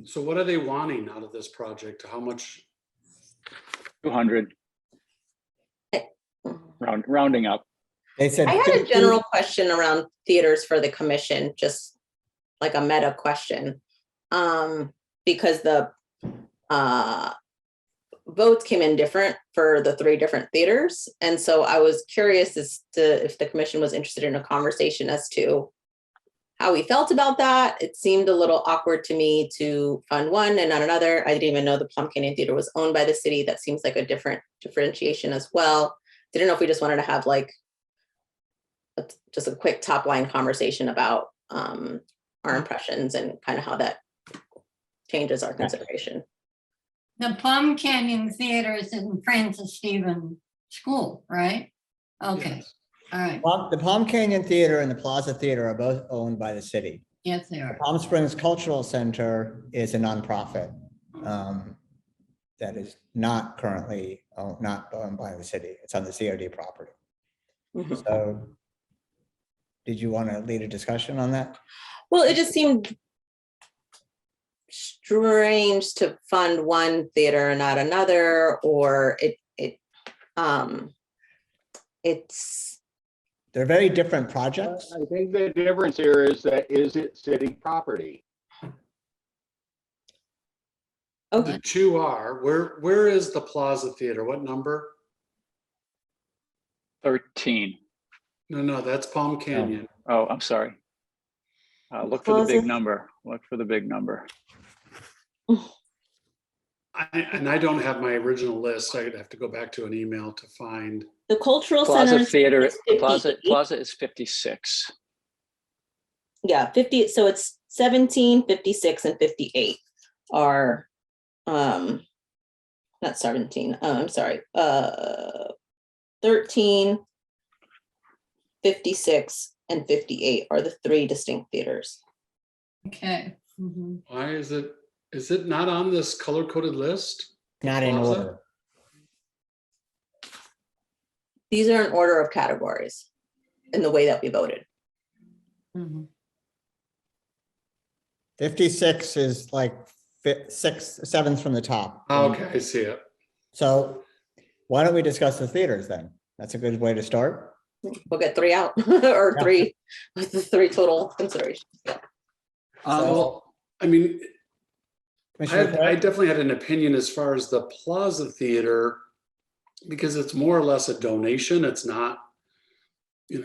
F: So what are they wanting out of this project? How much?
R: 200. Rounding up.
A: They said
T: I had a general question around theaters for the commission, just like a meta question. Because the votes came in different for the 3 different theaters. And so I was curious as to if the commission was interested in a conversation as to how we felt about that. It seemed a little awkward to me to fund one and not another. I didn't even know the Plum Canyon Theater was owned by the city. That seems like a different differentiation as well. Didn't know if we just wanted to have like just a quick top line conversation about our impressions and kind of how that changes our consideration.
D: The Plum Canyon Theater is in Francis Stephen School, right? Okay,
F: Yes.
D: all right.
A: The Palm Canyon Theater and the Plaza Theater are both owned by the city.
D: Yes, they
A: The
D: are.
A: Palm Springs Cultural Center is a nonprofit that is not currently not owned by the city. It's on the COD property.
T: Mhm.
A: So did you want to lead a discussion on that?
T: Well, it just seemed strange to fund one theater and not another, or it's
A: They're very different projects.
U: I think the difference here is that is it city property?
T: okay.
F: The 2 are, where is the Plaza Theater? What number?
R: 13.
F: No, that's Palm Canyon.
R: Oh, I'm sorry. Look for the
T: Plaza.
R: big number. Look for the big number.
F: I don't have my original list. I'd have to go back to an email to find.
T: The cultural
R: Plaza
T: center.
R: Theater,
T: is 58.
R: Plaza is 56.
T: Yeah, 50. So it's 17, 56, and 58 are not 17. I'm sorry. 13, 56, and 58 are the 3 distinct theaters.
D: Okay. Mhm.
F: Why is it not on this color-coded list?
A: Not in
F: Plaza?
A: order.
T: These are in order of categories in the way that we voted.
D: Mhm.
A: 56 is like 6th, 7th from the top.
F: Okay, I see it.
A: So why don't we discuss the theaters then? That's a good way to start.
T: We'll get 3 out or
A: Yeah.
T: 3 with the 3 total considerations. Yeah.
F: Well, I mean,
A: Commissioner
F: I
A: Craig?
F: definitely had an opinion as far as the Plaza Theater, because it's more or less a donation. It's not,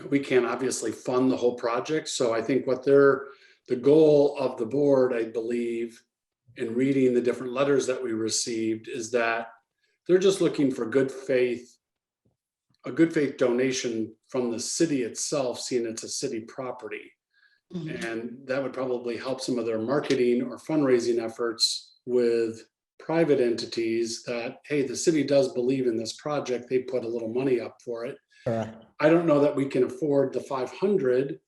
F: we can't obviously fund the whole project. So I think the goal of the board, I believe, in reading the different letters that we received, is that they're just looking for a good faith donation from the city itself, seeing it's a city property. And that would probably help some of their marketing or fundraising efforts with private entities that, hey, the city does believe in this project. They put a little money up for it.
A: Correct.
F: I don't know that we can afford the 500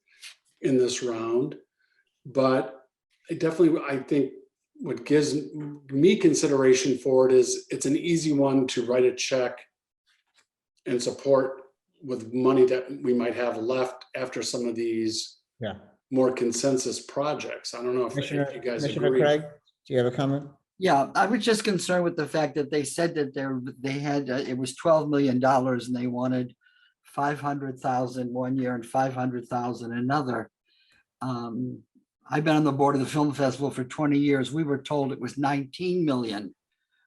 F: in this round, but I think what gives me consideration for it is it's an easy one to write a check and support with money that we might have left after some of these more consensus projects. I don't know if you guys
A: Commissioner
F: agree.
A: Craig, do you have a comment?
B: Yeah, I was just concerned with the fact that they said that they had, it was $12 million and they wanted 500,000 one year and 500,000 another. I've been on the board of the film festival for 20 years. We were told it was 19 million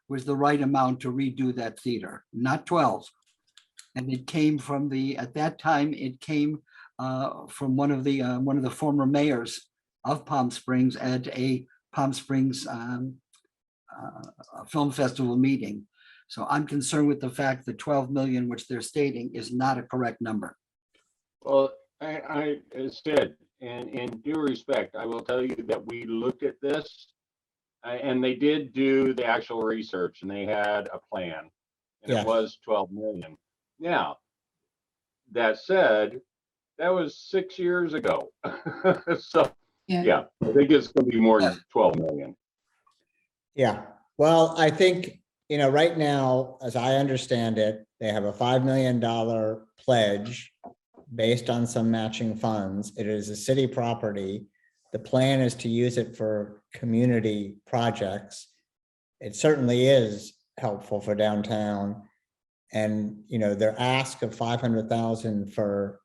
B: was the right amount to redo that theater, not 12. And it came from at that time, it came from one of the former mayors of Palm Springs at a Palm Springs film festival meeting. So I'm concerned with the fact that 12 million, which they're stating, is not a correct number.
U: Well, I said, and in due respect, I will tell you that we looked at this and they did do the actual research and they had a plan and
A: Yes.
U: it was 12 million. Now, that said, that was 6 years ago. So, yeah, I think it's going to be more than 12 million.
A: Yeah, well, I think, right now, as I understand it, they have a $5 million pledge based on some matching funds. It is a city property. The plan is to use it for community projects. It certainly is helpful for downtown. And, their ask of 500,000 for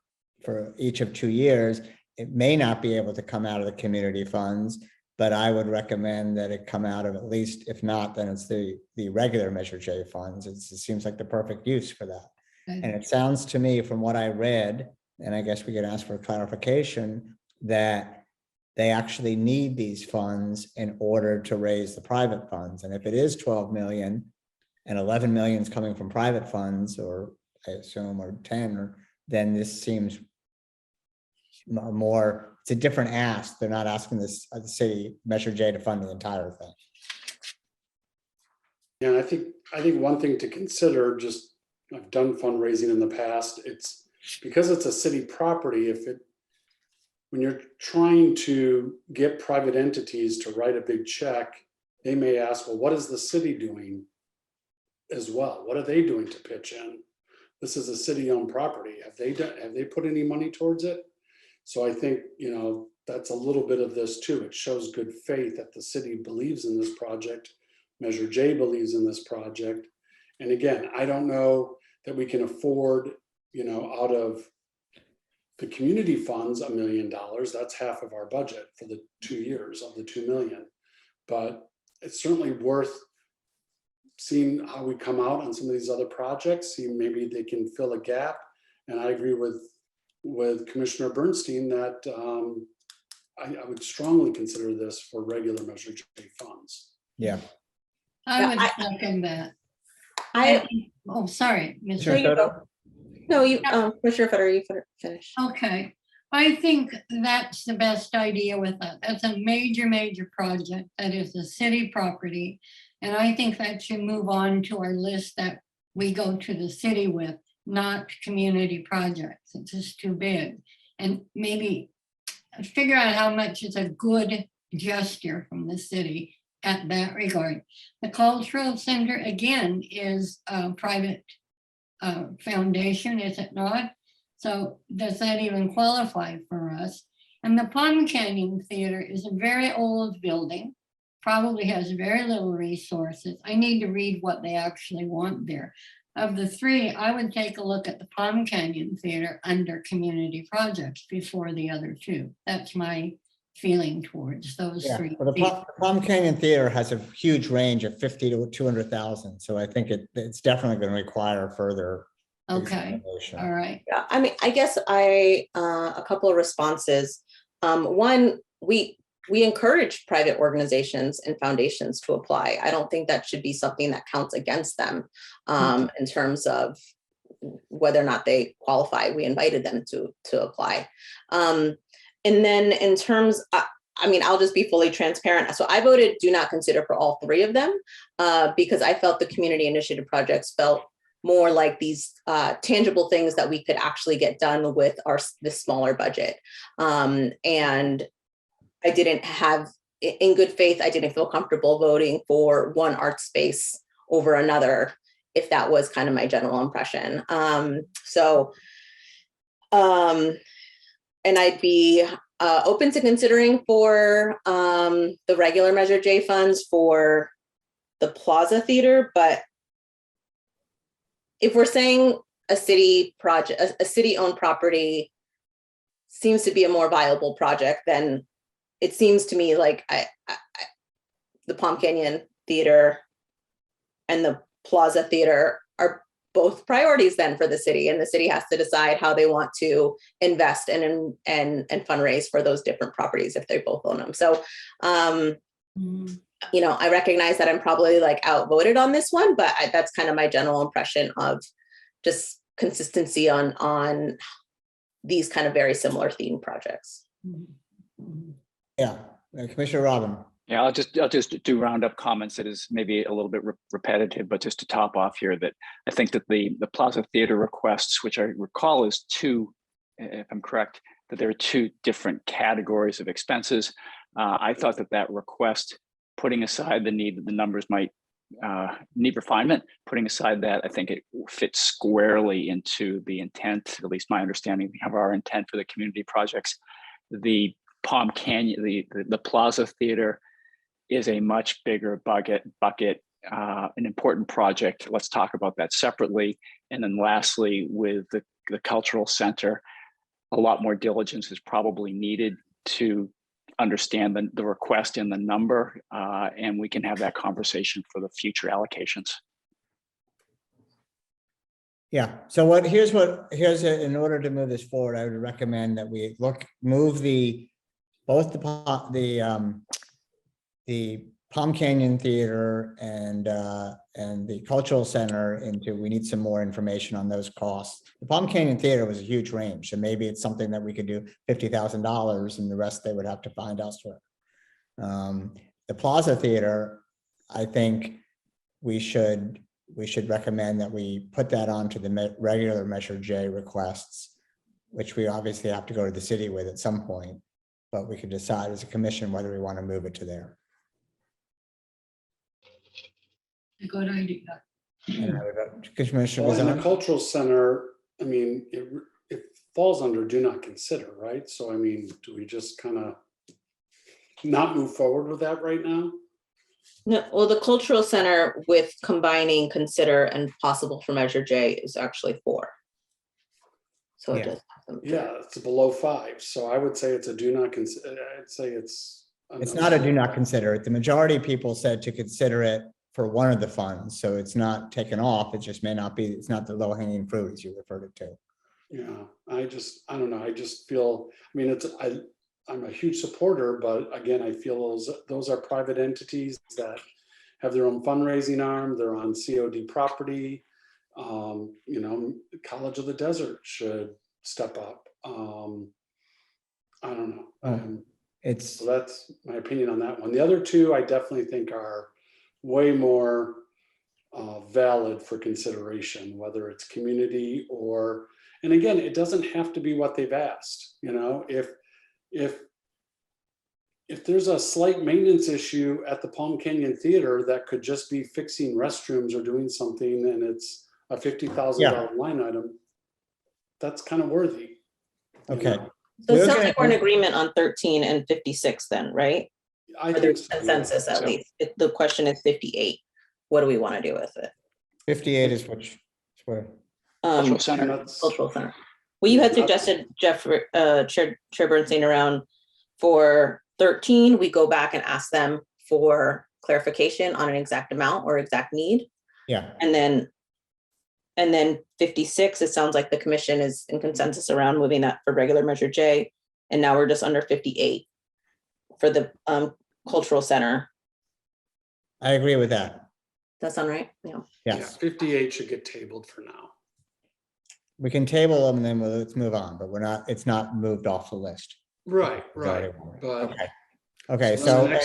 A: each of 2 years, it may not be able to come out of the community funds, but I would recommend that it come out of, at least, if not, then it's the regular Measure J funds. It seems like the perfect use for that. And it sounds to me, from what I read, and I guess we could ask for clarification, that they actually need these funds in order to raise the private funds. And if it is 12 million and 11 million is coming from private funds, or I assume, or 10, then this seems more, it's a different ask. They're not asking the city Measure J to fund the entire thing.
F: Yeah, and I think one thing to consider, just I've done fundraising in the past, it's because it's a city property, when you're trying to get private entities to write a big check, they may ask, well, what is the city doing as well? What are they doing to pitch in? This is a city-owned property. Have they put any money towards it? So I think, that's a little bit of this too. It shows good faith that the city believes in this project. Measure J believes in this project. And again, I don't know that we can afford, out of the community funds, $1 million. That's half of our budget for the 2 years of the 2 million. But it's certainly worth seeing how we come out on some of these other projects, see maybe they can fill a gap. And I agree with Commissioner Bernstein that I would strongly consider this for regular Measure J funds.
A: Yeah.
D: I would second that. Oh, sorry. Ms.
T: There you go. No, Commissioner Federer, you finish.
D: Okay. I think that's the best idea with that. That's a major, major project that is a city property. And I think that should move on to our list that we go to the city with, not community projects. It's just too big. And maybe figure out how much is a good gesture from the city at that regard. The cultural center, again, is a private foundation, is it not? So does that even qualify for us? And the Plum Canyon Theater is a very old building, probably has very little resources. I need to read what they actually want there. Of the three, I would take a look at the Plum Canyon Theater under community projects before the other two. That's my feeling towards those three.
A: Well, the Plum Canyon Theater has a huge range of 50 to 200,000. So I think it's definitely going to require further.
D: Okay, all right.
T: Yeah, I mean, I guess a couple of responses. One, we encourage private organizations and foundations to apply. I don't think that should be something that counts against them in terms of whether or not they qualify. We invited them to apply. And then in terms, I mean, I'll just be fully transparent. So I voted do not consider for all three of them because I felt the community initiative projects felt more like these tangible things that we could actually get done with this smaller budget. And I didn't have, in good faith, I didn't feel comfortable voting for one art space over another, if that was kind of my general impression. And I'd be open to considering for the regular Measure J funds for the Plaza Theater, but if we're saying a city project, a city-owned property seems to be a more viable project than it seems to me like the Palm Canyon Theater and the Plaza Theater are both priorities then for the city, and the city has to decide how they want to invest and fundraise for those different properties if they both own them. So, you know, I recognize that I'm probably like outvoted on this one, but that's kind of my general impression of just consistency on these kind of very similar theme projects.
A: Yeah, Commissioner Robin.
R: Yeah, I'll just do roundup comments that is maybe a little bit repetitive, but just to top off here, that I think that the Plaza Theater requests, which I recall is two, if I'm correct, that there are two different categories of expenses. I thought that request, putting aside the need that the numbers might need refinement, putting aside that, I think it fits squarely into the intent, at least my understanding of our intent for the community projects. The Palm Canyon, the Plaza Theater is a much bigger bucket, an important project. Let's talk about that separately. And then lastly, with the cultural center, a lot more diligence is probably needed to understand the request and the number, and we can have that conversation for the future allocations.
A: Yeah, so here's in order to move this forward, I would recommend that we move both the Palm Canyon Theater and the Cultural Center into, we need some more information on those costs. The Palm Canyon Theater was a huge range, so maybe it's something that we could do $50,000 and the rest they would have to find elsewhere. The Plaza Theater, I think we should recommend that we put that onto the regular Measure J requests, which we obviously have to go to the city with at some point, but we could decide as a commission whether we want to move it to there.
D: A good idea.
A: Commissioner
F: Well, in the
A: Gazan?
F: cultural center, I mean, it falls under do not consider, right? So I mean, do we just kind of not move forward with that right now?
T: No, well, the cultural center with combining consider and possible for Measure J is actually 4. So it does have them.
F: Yeah, it's below 5. So I would say it's a do not consider. I'd say it's
A: Not a do not consider. The majority of people said to consider it for one of the funds, so it's not taken off. It just may not be. It's not the low hanging fruit as you referred it to.
F: Yeah, I don't know. I just feel. I mean, I'm a huge supporter, but again, I feel those are private entities that have their own fundraising arm. They're on COD property. You know, College of the Desert should step up. I don't know. So that's my opinion on that one. The other two, I definitely think are way more valid for consideration, whether it's community or, and again, it doesn't have to be what they've asked. You know, if there's a slight maintenance issue at the Palm Canyon Theater that could just be fixing restrooms or doing something, and it's a $50,000 line item, that's kind of worthy.
A: Okay.
T: So it sounds like we're in agreement on 13 and 56 then, right?
F: I
T: think there's consensus at least. The question is 58. What do we want to do with it?
A: 58 is which? Where?
R: Cultural Center.
T: Cultural Center. Well, you had suggested, Chair Bernstein, around for 13, we go back and ask them for clarification on an exact amount or exact need.
A: Yeah.
T: And then 56, it sounds like the commission is in consensus around moving that for regular Measure J. And now we're just under 58 for the Cultural Center.
A: I agree with that.
T: That sound right? Yeah.
A: Yes.
F: 58 should get tabled for now.
A: We can table them and then let's move on, but it's not moved off the list.
F: Right. But
A: okay. So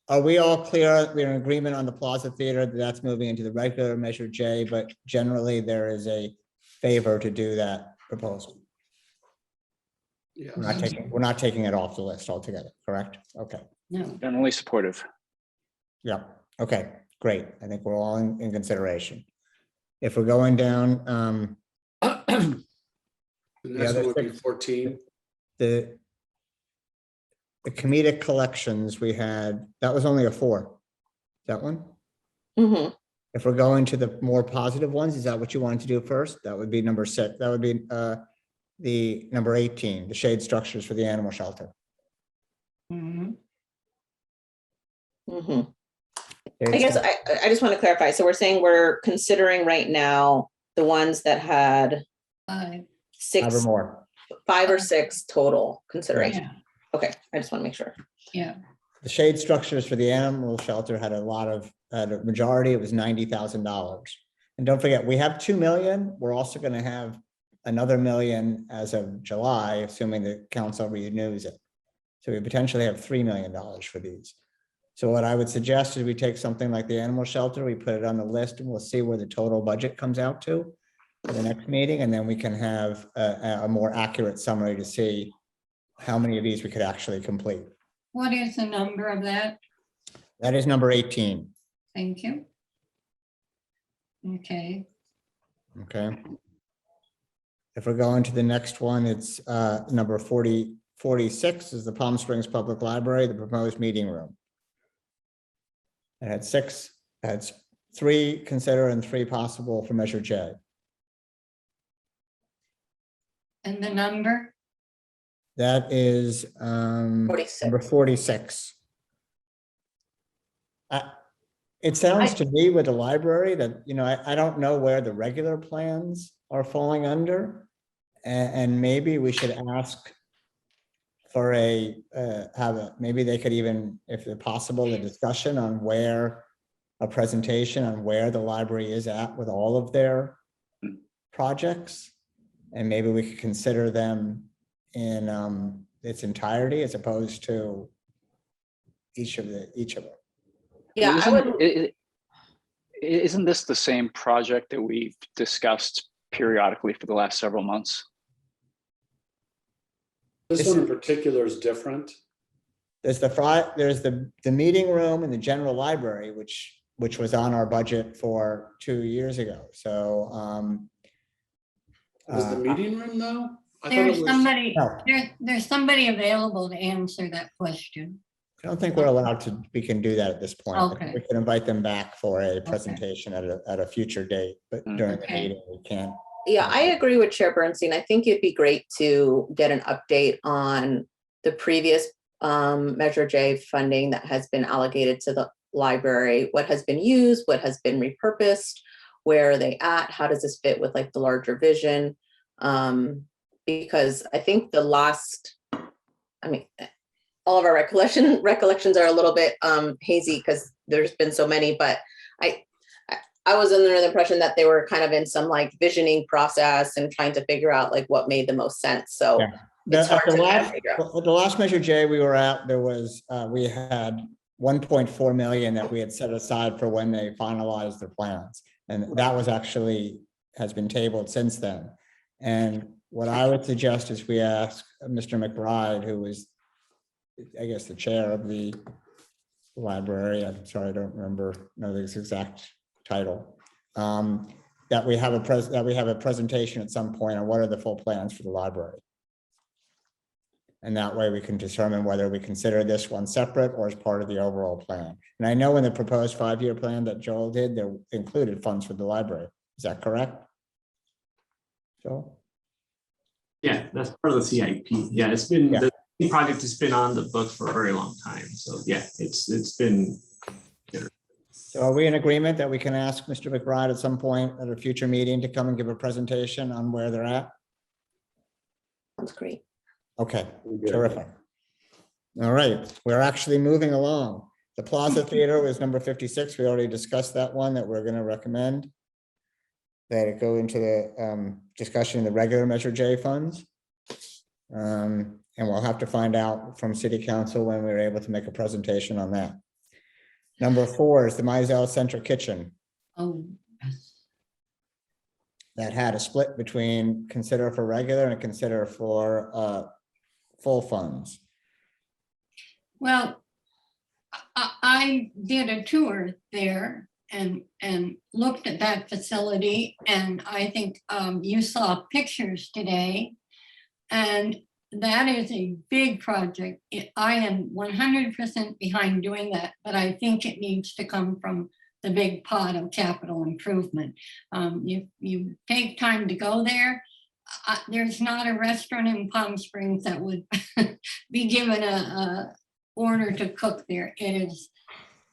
A: are we all clear? We're in agreement on the Plaza Theater that's moving into the regular Measure J, but generally there is a favor to do that proposal.
F: Yeah.
A: We're not taking it off the list altogether, correct? Okay.
D: No.
R: Generally supportive.
A: Yeah. Okay, great. I think we're all in consideration. If we're going down,
F: the next
A: other
F: one would be
A: six-
F: 14.
A: the comedic collections we had, that was only a 4. That one?
T: Mm-hmm.
A: If we're going to the more positive ones, is that what you wanted to do first? That would be number 6. That would be the number 18, the shade structures for the animal shelter.
T: I guess I just want to clarify. So we're saying we're considering right now the ones that had
A: 5 or more.
T: 5 or 6 total consideration.
D: Yeah.
T: Okay, I just want to make sure.
D: Yeah.
A: The shade structures for the animal shelter had a majority, it was $90,000. And don't forget, we have 2 million. We're also going to have another million as of July, assuming the council renews it. So we potentially have $3 million for these. So what I would suggest is we take something like the animal shelter, we put it on the list, and we'll see where the total budget comes out to for the next meeting, and then we can have a more accurate summary to see how many of these we could actually complete.
D: What is the number of that?
A: That is number 18.
D: Thank you. Okay.
A: Okay. If we're going to the next one, it's number 46 is the Palm Springs Public Library, the proposed meeting room. It had 3 consider and 3 possible for Measure J.
D: And the number?
A: That is
T: 46.
A: number 46. It sounds to me with the library that, I don't know where the regular plans are falling under. And maybe we should ask for maybe they could even, if it's possible, a discussion on a presentation on where the library is at with all of their projects. And maybe we could consider them in its entirety as opposed to each of them.
T: Yeah,
R: Isn't this the same project that we've discussed periodically for the last several months?
F: This one in particular is different.
A: There's the meeting room in the general library, which was on our budget for 2 years ago. So
F: Was the meeting room though?
D: There's somebody available to answer that question.
A: I don't think we're allowed to, we can do that at this point. I think
D: Okay.
A: we can invite them back for a presentation at a future date, but during the meeting, we can't.
T: Yeah, I agree with Chair Bernstein. I think it'd be great to get an update on the previous Measure J funding that has been allocated to the library, what has been used, what has been repurposed, where are they at, how does this fit with like the larger vision? Because I think all of our recollections are a little bit hazy because there's been so many, but I was under the impression that they were kind of in some like visioning process and trying to figure out like what made the most sense. So it's hard to kind of figure out.
A: The last Measure J we were at, there was, we had 1.4 million that we had set aside for when they finalized their plans. And that was has been tabled since then. And what I would suggest is we ask Mr. McBride, who was, I guess, the chair of the library. I'm sorry, I don't know the exact title. That we have a presentation at some point on what are the full plans for the library. And that way we can determine whether we consider this one separate or as part of the overall plan. And I know in the proposed 5-year plan that Joel did, there included funds for the library. Is that correct? Joel?
S: Yeah, that's part of the CIP. Yeah, it's been, the project has been on the books for a very long time. So yeah, it's been.
A: So are we in agreement that we can ask Mr. McBride at some point at a future meeting to come and give a presentation on where they're at?
T: Sounds great.
A: Okay, terrific. All right, we're actually moving along. The Plaza Theater was number 56. We already discussed that one, that we're going to recommend that it go into the discussion of the regular Measure J funds. And we'll have to find out from City Council when we're able to make a presentation on that. Number 4 is the Mizell Center Kitchen.
D: Oh, yes.
A: That had a split between consider for regular and consider for full funds.
D: Well, I did a tour there and looked at that facility, and I think you saw pictures today, and that is a big project. I am 100% behind doing that, but I think it needs to come from the big pot of capital improvement. You take time to go there. There's not a restaurant in Palm Springs that would be given a order to cook there. It is,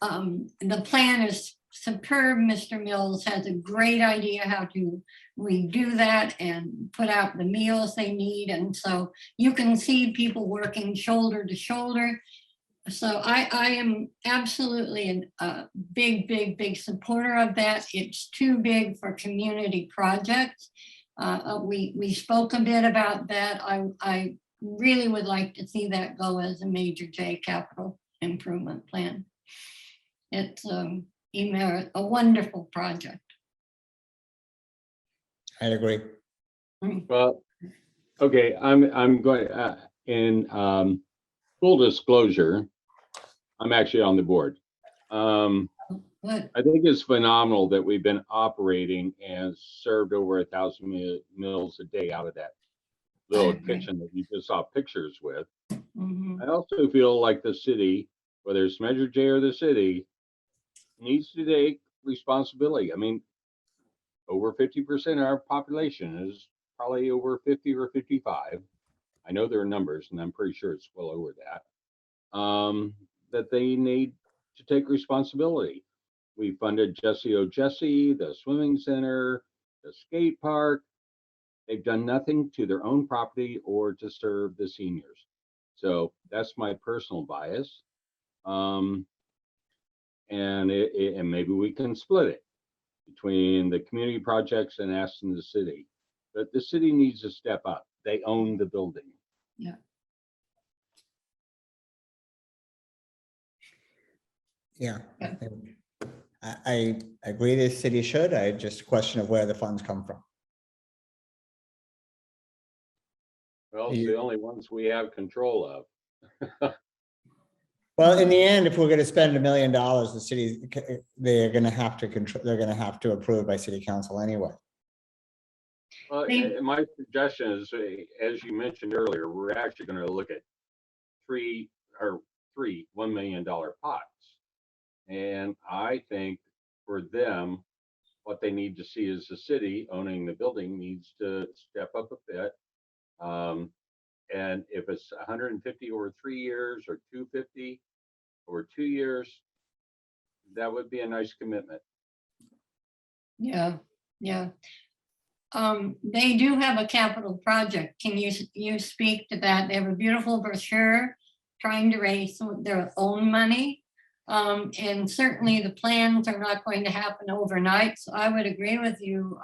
D: the plan is superb. Mr. Mills has a great idea how to redo that and put out the meals they need. And so you can see people working shoulder to shoulder. So I am absolutely a big supporter of that. It's too big for community projects. We spoke a bit about that. I really would like to see that go as a major J capital improvement plan. It's a wonderful project.
A: I agree.
U: Well, okay, I'm going, in full disclosure, I'm actually on the board.
D: Good.
U: I think it's phenomenal that we've been operating and served over 1,000 meals a day out of that little kitchen that you just saw pictures with. I also feel like the city, whether it's Measure J or the city, needs to take responsibility. I mean, over 50% of our population is probably over 50 or 55. I know there are numbers, and I'm pretty sure it's well over that, that they need to take responsibility. We funded Jesse O' Jesse, the swimming center, the skate park. They've done nothing to their own property or to serve the seniors. So that's my personal bias. And maybe we can split it between the community projects and asking the city. But the city needs to step up. They own the building.
D: Yeah.
A: Yeah. I agree the city should. I just question of where the funds come from.
U: Well, it's the only ones we have control of.
A: Well, in the end, if we're going to spend $1 million, the city, they're going to have to control, they're going to have to approve by city council anyway.
U: Well, my suggestion is, as you mentioned earlier, we're actually going to look at three $1 million pots. And I think for them, what they need to see is the city owning the building needs to step up a bit. And if it's 150 over 3 years or 250 over 2 years, that would be a nice commitment.
D: Yeah. They do have a capital project. Can you speak to that? They have a beautiful brochure trying to raise some of their own money. And certainly the plans are not going to happen overnight. So I would agree with you.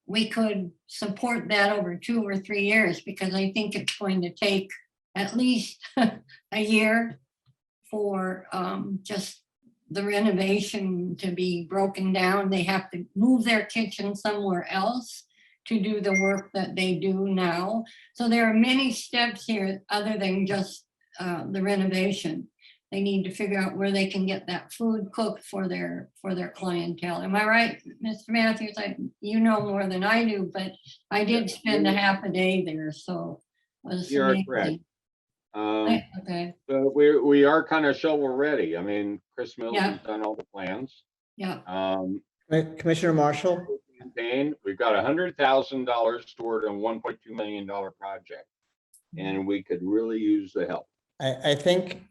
D: We could support that over 2 or 3 years, because I think it's going to take at least a year for just the renovation to be broken down. They have to move their kitchen somewhere else to do the work that they do now. So there are many steps here other than just the renovation. They need to figure out where they can get that food cooked for their clientele. Am I right, Mr. Matthews? You know more than I do, but I did spend a half a day there, so it was
U: You are
D: amazing.
U: correct.
D: Okay.
U: But we are kind of shovel ready. I mean, Chris Mills
D: Yeah.
U: has done all the plans.
D: Yeah.
A: Commissioner Marshall?
U: Campaign, we've got $100,000 toward a $1.2 million project, and we could really use the help.
A: I think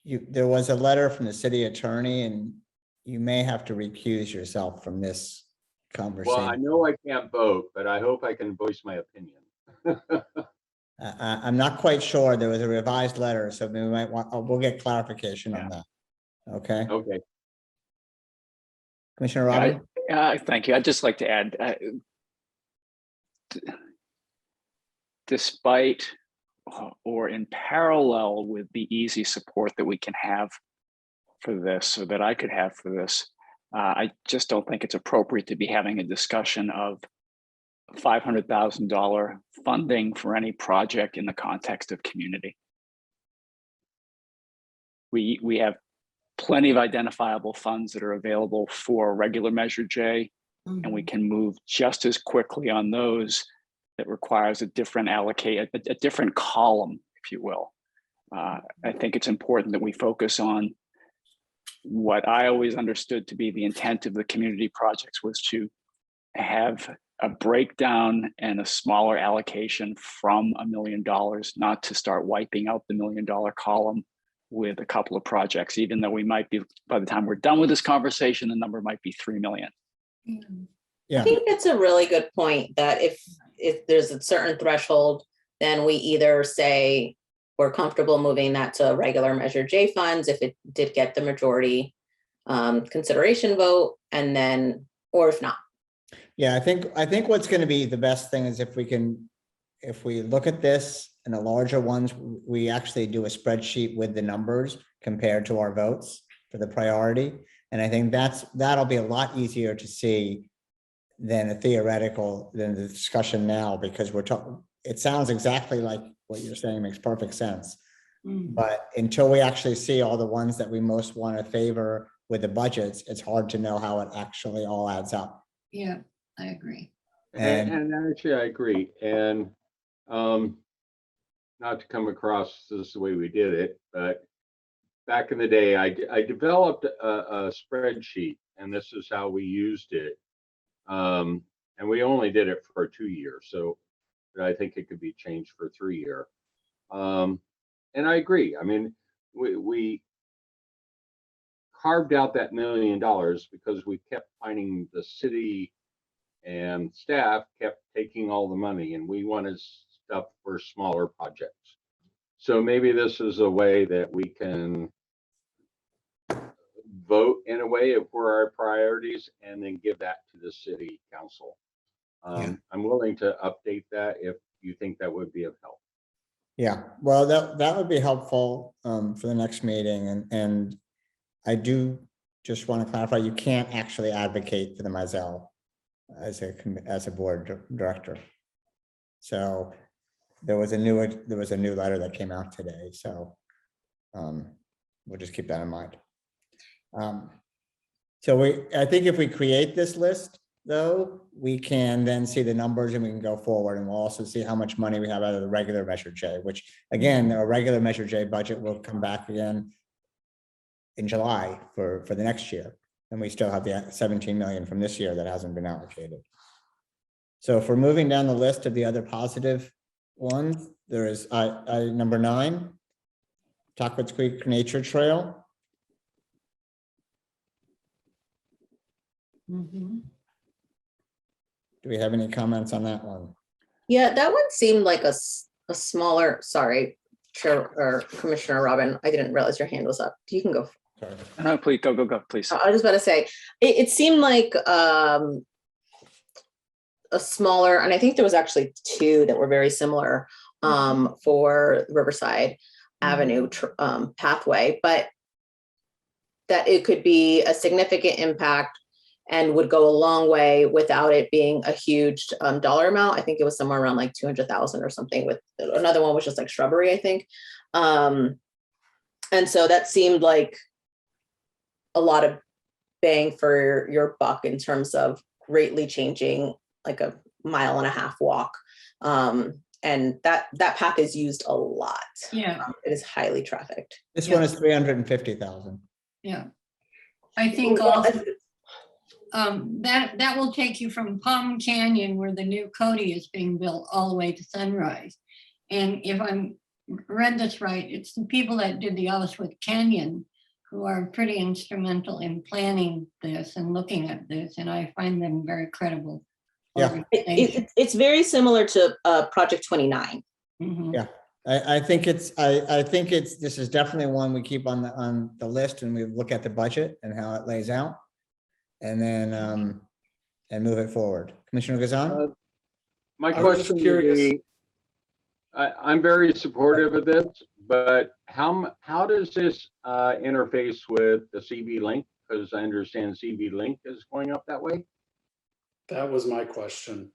A: there was a letter from the city attorney, and you may have to recuse yourself from this conversation.
U: Well, I know I can't vote, but I hope I can voice my opinion.
A: I'm not quite sure. There was a revised letter, so we might we'll get clarification on that. Okay.
U: Okay.
A: Commissioner Robin?
R: Thank you. I'd just like to add, despite or in parallel with the easy support that we can have for this, or that I could have for this, I just don't think it's appropriate to be having a discussion of $500,000 funding for any project in the context of community. We have plenty of identifiable funds that are available for regular Measure J, and we can move just as quickly on those. That requires a different a different column, if you will. I think it's important that we focus on what I always understood to be the intent of the community projects was to have a breakdown and a smaller allocation from $1 million, not to start wiping out the $1 million column with a couple of projects, even though we might be, by the time we're done with this conversation, the number might be 3 million.
T: I think it's a really good point that if there's a certain threshold, then we either say we're comfortable moving that to regular Measure J funds if it did get the majority consideration vote, and then, or if not.
A: Yeah, I think what's going to be the best thing is if we look at this and the larger ones, we actually do a spreadsheet with the numbers compared to our votes for the priority. And I think that'll be a lot easier to see than than the discussion now, because we're talking, it sounds exactly like what you're saying, makes perfect sense. But until we actually see all the ones that we most want to favor with the budgets, it's hard to know how it actually all adds up.
D: Yeah, I agree.
U: And actually, I agree. And not to come across this the way we did it, but back in the day, I developed a spreadsheet, and this is how we used it. And we only did it for 2 years, so I think it could be changed for 3 year. And I agree. I mean, we carved out that $1 million because we kept finding the city and staff kept taking all the money, and we wanted stuff for smaller projects. So maybe this is a way that we can vote in a way for our priorities and then give that to the city council. I'm willing to update that if you think that would be of help.
A: Yeah, well, that would be helpful for the next meeting. And I do just want to clarify, you can't actually advocate for the Mizell as a board director. So there was a new letter that came out today. So we'll just keep that in mind. So I think if we create this list, though, we can then see the numbers and we can go forward, and we'll also see how much money we have out of the regular Measure J, which again, our regular Measure J budget will come back again in July for the next year. And we still have the 17 million from this year that hasn't been allocated. So if we're moving down the list of the other positive ones, there is number 9, Tuckwitz Creek Nature Trail. Do we have any comments on that one?
T: Yeah, that one seemed like a smaller, sorry, Chair or Commissioner Robin, I didn't realize your hand was up. You can go.
A: Sorry.
R: No, please go, please.
T: I was about to say, it seemed like a smaller, and I think there was actually 2 that were very similar for Riverside Avenue pathway, but that it could be a significant impact and would go a long way without it being a huge dollar amount. I think it was somewhere around like 200,000 or something, with another one was just like shrubbery, I think. And so that seemed like a lot of bang for your buck in terms of greatly changing like a 1.5-mile walk. And that path is used a lot.
D: Yeah.
T: It is highly trafficked.
A: This one is 350,000.
D: Yeah. I think also, that will take you from Palm Canyon, where the new Cody is being built, all the way to Sunrise. And if I'm read this right, it's the people that did the Oswald Canyon who are pretty instrumental in planning this and looking at this, and I find them very credible.
A: Yeah,
T: it's very similar to Project 29.
A: Yeah, I think it's this is definitely one we keep on the list, and we look at the budget and how it lays out, and then and move it forward. Commissioner Gazan?
U: My question would be, I'm very supportive of this, but how does this interface with the CB link? Because I understand CB link is going up that way.
F: That was my question.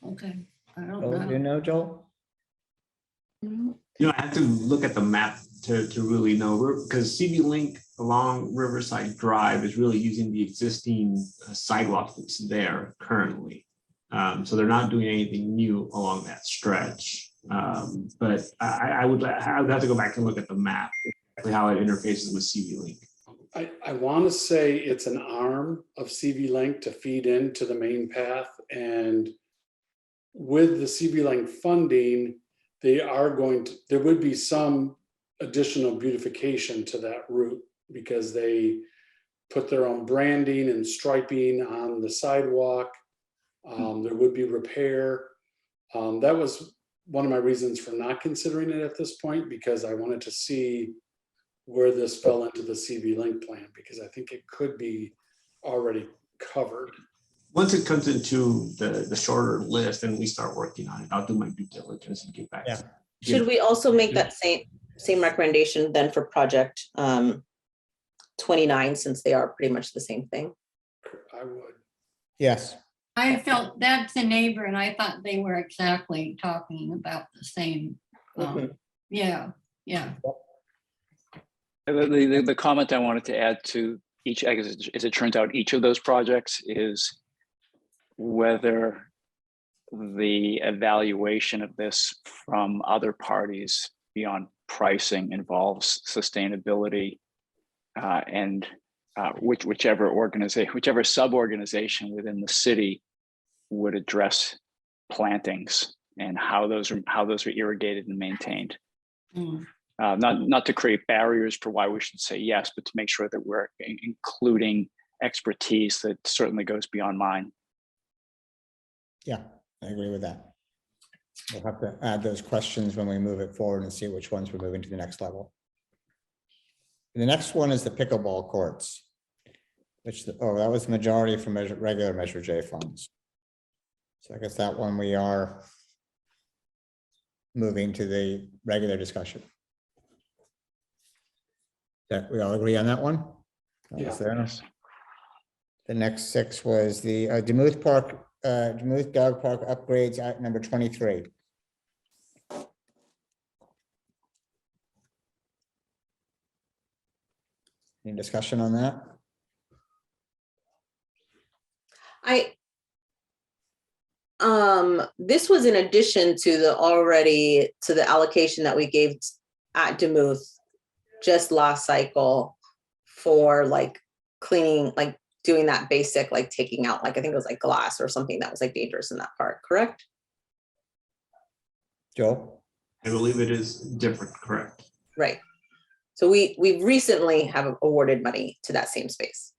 D: Okay. I don't
A: know. Do you know, Joel?
S: You know, I have to look at the map to really know, because CB Link along Riverside Drive is really using the existing sidewalk that's there currently. So they're not doing anything new along that stretch. But I would have to go back and look at the map, exactly how it interfaces with CB Link.
F: I want to say it's an arm of CV Link to feed into the main path. And with the CV Link funding, there would be some additional beautification to that route because they put their own branding and striping on the sidewalk. There would be repair. That was one of my reasons for not considering it at this point, because I wanted to see where this fell into the CV Link plan, because I think it could be already covered.
S: Once it comes into the shorter list and we start working on it, I'll do my due diligence and get back.
A: Yeah.
T: Should we also make that same recommendation then for project 29, since they are pretty much the same thing?
F: I would.
A: Yes.
D: I felt that's a neighbor and I thought they were exactly talking about the same. Yeah, yeah.
R: The comment I wanted to add to each, as it turns out, each of those projects is whether the evaluation of this from other parties beyond pricing involves sustainability and whichever sub-organization within the city would address plantings and how those are irrigated and maintained. Not to create barriers for why we should say yes, but to make sure that we're including expertise that certainly goes beyond mine.
A: Yeah, I agree with that. We'll have to add those questions when we move it forward and see which ones we're moving to the next level. The next one is the pickleball courts, which, that was majority from regular Measure J funds. So I guess that one we are moving to the regular discussion. That we all agree on that one?
F: Yes.
A: The next 6 was the Demuth Dog Park upgrades at number 23. Any discussion on that?
T: This was in addition to the allocation that we gave at Demuth just last cycle for like cleaning, like doing that basic, like taking out, like I think it was like glass or something that was like dangerous in that park, correct?
A: Joe?
S: I believe it is different, correct?
T: Right. So we recently have awarded money to that same space.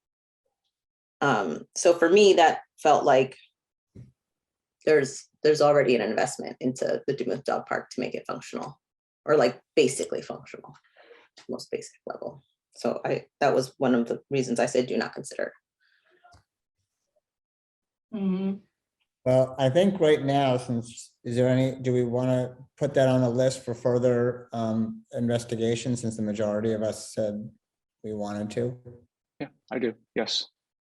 T: So for me, that felt like there's already an investment into the Demuth Dog Park to make it functional, or like basically functional, most basic level. So that was one of the reasons I said do not consider.
A: Well, I think right now, do we want to put that on the list for further investigation, since the majority of us said we wanted to?
R: Yeah, I do. Yes.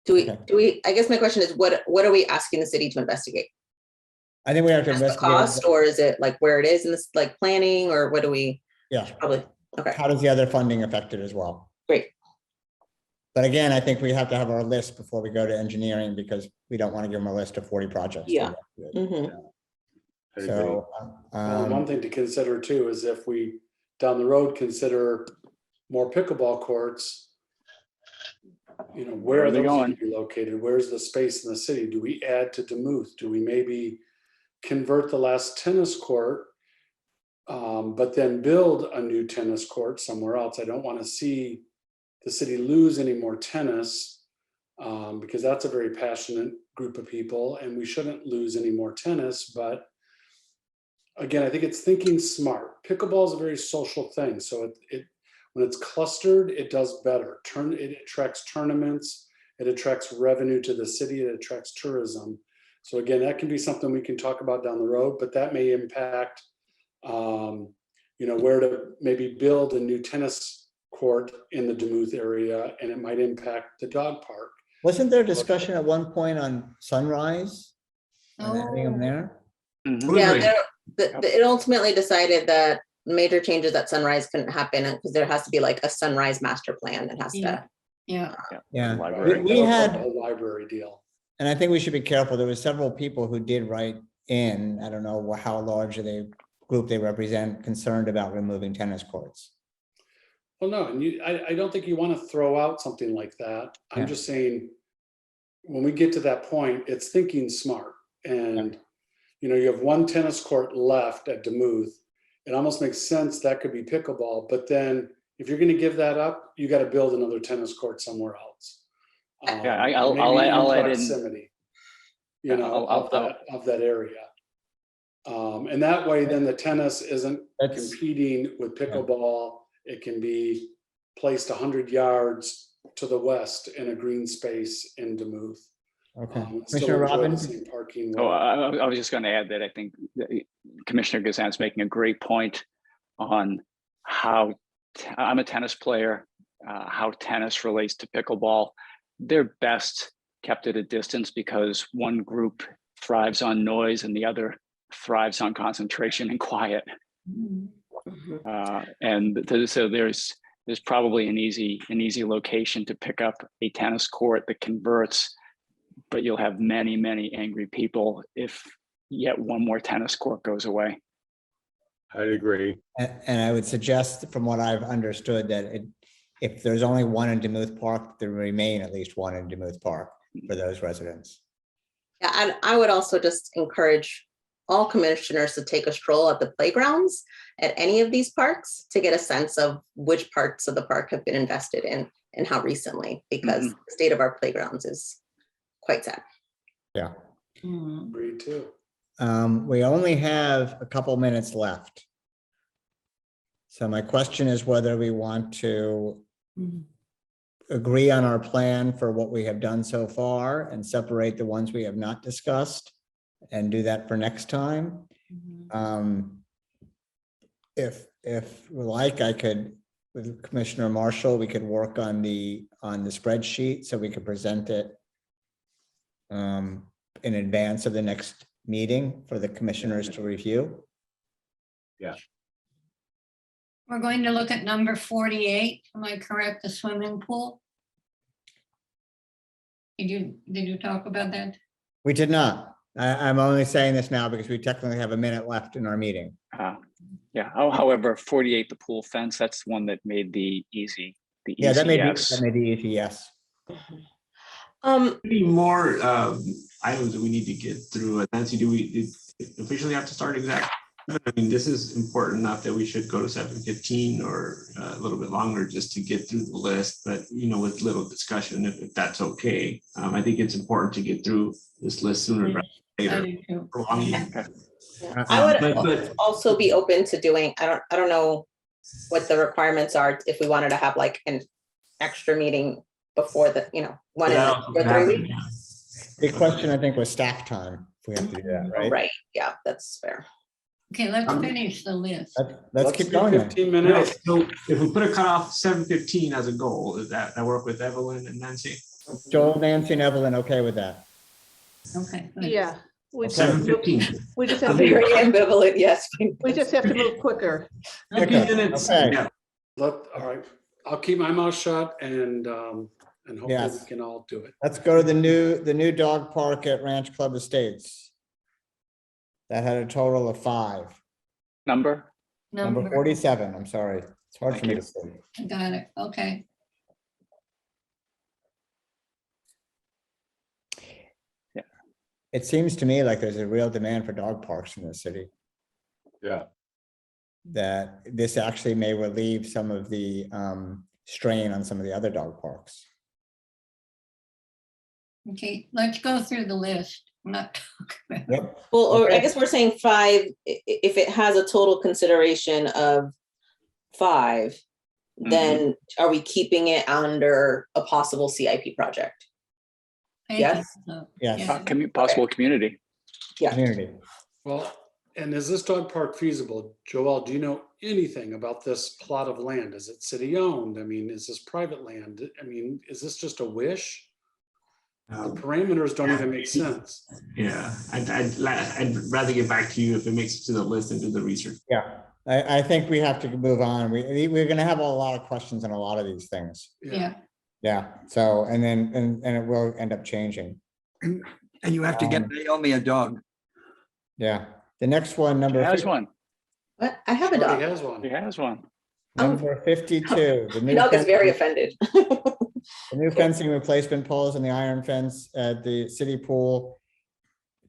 T: Do we, I guess my question is, what are we asking the city to investigate?
A: I think we have to
T: Just the
A: investigate.
T: cost, or is it like where it is in this, like planning, or what do we?
A: Yeah.
T: Probably. Okay.
A: How does the other funding affect it as well?
T: Great.
A: But again, I think we have to have our list before we go to engineering, because we don't want to give them a list of 40 projects.
T: Yeah.
A: So
F: one thing to consider too is if we down the road consider more pickleball courts, where are they going to be located? Where's the space in the city? Do we add to Demuth? Do we maybe convert the last tennis court, but then build a new tennis court somewhere else? I don't want to see the city lose any more tennis, because that's a very passionate group of people, and we shouldn't lose any more tennis. But again, I think it's thinking smart. Pickleball is a very social thing, so when it's clustered, it does better. It attracts tournaments, it attracts revenue to the city, it attracts tourism. So again, that can be something we can talk about down the road, but that may impact, where to maybe build a new tennis court in the Demuth area, and it might impact the dog park.
A: wasn't there discussion at one point on Sunrise? And adding them there?
T: Yeah, it ultimately decided that major changes at Sunrise couldn't happen because there has to be like a Sunrise master plan that has to.
D: Yeah.
A: We had
F: a library deal.
A: And I think we should be careful. There were several people who did write in, I don't know how large of a group they represent, concerned about removing tennis courts.
F: Well, no, and I don't think you want to throw out something like that. I'm
A: Yeah.
F: just saying, when we get to that point, it's thinking smart. And, you know, you have one tennis court left at Demuth. It almost makes sense that could be pickleball, but then if you're going to give that up, you got to build another tennis court somewhere else.
R: Yeah,
F: Maybe
R: I'll
F: in
R: add in.
F: proximity, you
R: Yeah,
F: know,
R: I'll-
F: of that area. And that way, then the tennis isn't
A: That's-
F: competing with pickleball. It can be placed 100 yards to the west in a green space in Demuth.
A: Okay.
F: Still
A: Commissioner
F: enjoy the
A: Robbins?
F: same parking.
R: Oh,
F: lot.
R: I was just going to add that I think that Commissioner Gazan's making a great point on how I'm a tennis player, how tennis relates to pickleball. They're best kept at a distance because one group thrives on noise and the other thrives on concentration and quiet. So there's probably an easy location to pick up a tennis court that converts, but you'll have many angry people if yet one more tennis court goes away.
U: I'd agree.
A: And I would suggest, from what I've understood, that if there's only one in Demuth Park, there remain at least one in Demuth Park for those residents.
T: Yeah, and I would also just encourage all commissioners to take a stroll at the playgrounds at any of these parks to get a sense of which parts of the park have been invested in and how recently, because the state of our playgrounds is quite sad.
A: Yeah.
F: Agreed too.
A: We only have a couple minutes left. So my question is whether we want to agree on our plan for what we have done so far and separate the ones we have not discussed and do that for next time. If we like, I could, with Commissioner Marshall, we could work on the spreadsheet so we could present it in advance of the next meeting for the commissioners to review.
U: Yeah.
D: We're going to look at number 48. Am I correct? The swimming pool? Did you talk about that?
A: We did not. I'm only saying this now because we technically have a minute left in our meeting.
R: Yeah. However, 48, the pool fence, that's one that made the easy.
A: Yeah, that made
R: yes.
A: that made the easy yes.
S: Any more items that we need to get through? Nancy, do we officially have to start exactly? I mean, this is important enough that we should go to 7:15 or a little bit longer just to get through the list, but you know, with little discussion, if that's okay. I think it's important to get through this list sooner rather than later.
T: I would also be open to doing, I don't know what the requirements are, if we wanted to have like an extra meeting before the, you know, one in like 2 or 3 weeks.
A: The question, I think, was staff time. If we have to do that, right?
T: Right, yeah, that's fair.
D: Okay, let's finish the list.
A: Let's keep going.
F: 15 minutes.
S: So if we put a cutoff 7:15 as a goal, does that work with Evelyn and Nancy?
A: Joel, Nancy, and Evelyn, okay with that?
D: Okay.
Q: Yeah. We just
S: 7:15.
Q: we just have
T: Very
Q: to,
T: ambivalent, yes.
Q: we just have to move quicker.
S: 15 minutes.
A: Okay.
S: Yeah.
F: All right. I'll keep my mouth shut and hopefully
A: Yes.
F: we can all do it.
A: Let's go to the new dog park at Ranch Club Estates. That had a total of 5.
R: Number
A: 47. I'm sorry. It's hard for me to say.
D: Got it. Okay.
R: Yeah.
A: It seems to me like there's a real demand for dog parks in the city.
U: Yeah.
A: That this actually may relieve some of the strain on some of the other dog parks.
D: Okay, let's go through the list. I'm not talking about.
T: Well, or I
A: Okay.
T: guess we're saying 5, if it has a total consideration of 5, then are we keeping it under a possible CIP project? Yes?
A: Yes.
R: possible community.
T: Yeah.
A: Community.
F: Well, and is this dog park feasible? Joel, do you know anything about this plot of land? Is it city owned? I mean, is this private land? I mean, is this just a wish? The parameters don't even make sense.
S: Yeah, I'd rather get back to you if it makes it to the list and do the research.
A: Yeah, I think we have to move on. We're going to have a lot of questions on a lot of these things.
D: Yeah.
A: Yeah. So, and it will end up changing.
B: And you have to get Naomi a dog.
A: Yeah. The next one, number
R: He has
A: 50.
R: one.
T: What? I have a
F: Already
T: dog.
F: has one.
R: He has one.
A: Number 52. The new
T: Doug is very
A: fencing-
T: offended.
A: The new fencing replacement poles and the iron fence at the city pool.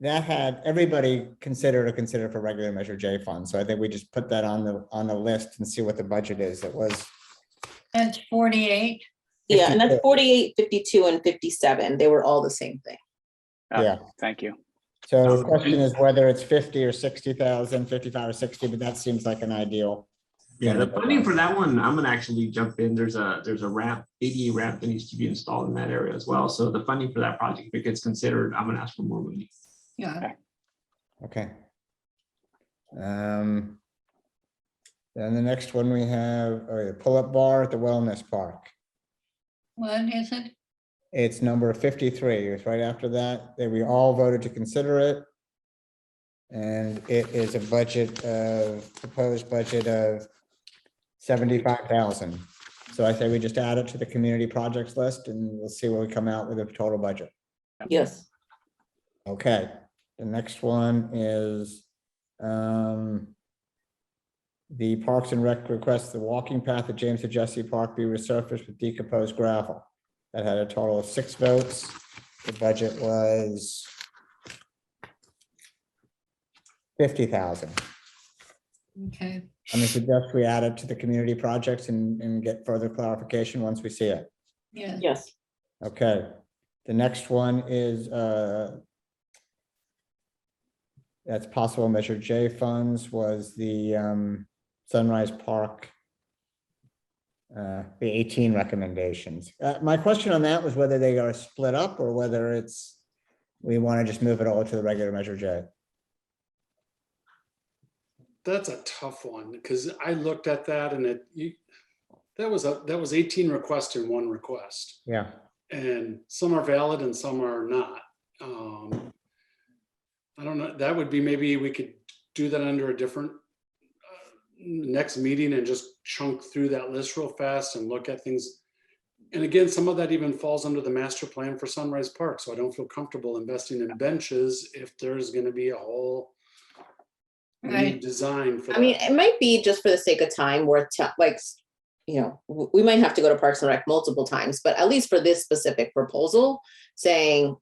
A: That had everybody consider for regular Measure J funds. So I think we just put that on the list and see what the budget is. It was
D: That's 48.
T: Yeah, and that's
A: 52.
T: 48, 52, and 57. They were all the same thing.
A: Yeah.
R: Thank you.
A: So the question is whether it's 50 or 60,000, 55 or 60, but that seems like an ideal.
S: Yeah, the funding for that one, I'm gonna actually jump in. There's a ramp, ADA ramp that needs to be installed in that area as well. So the funding for that project, if it gets considered, I'm gonna ask for more money.
D: Yeah.
A: Okay. Then the next one we have the pull-up bar at the Wellness Park.
D: What is it?
A: It's number 53. It's right after that. We all voted to consider it. And it is a proposed budget of 75,000. So I say we just add it to the community projects list and we'll see where we come out with a total budget.
T: Yes.
A: Okay, the next one is the Parks and Rec requests the walking path at James and Jesse Park be resurfaced with decomposed gravel. That had a total of 6 votes. The budget was 50,000.
D: Okay.
A: I'm gonna suggest we add it to the community projects and get further clarification once we see it.
D: Yeah.
T: Yes.
A: Okay, the next one is that's possible Measure J funds was the Sunrise Park, the 18 recommendations. My question on that was whether they are split up or whether we want to just move it all to the regular Measure J.
F: That's a tough one because I looked at that and that was 18 requests in one request.
A: Yeah.
F: And some are valid and some are not. I don't know. That would be, maybe we could do that under a different next meeting and just chunk through that list real fast and look at things. And again, some of that even falls under the master plan for Sunrise Park. So I don't feel comfortable investing in benches if there's going to be a whole design for that.
T: I mean, it might be just for the sake of time worth we might have to go to Parks and Rec multiple times, but at least for this specific proposal, saying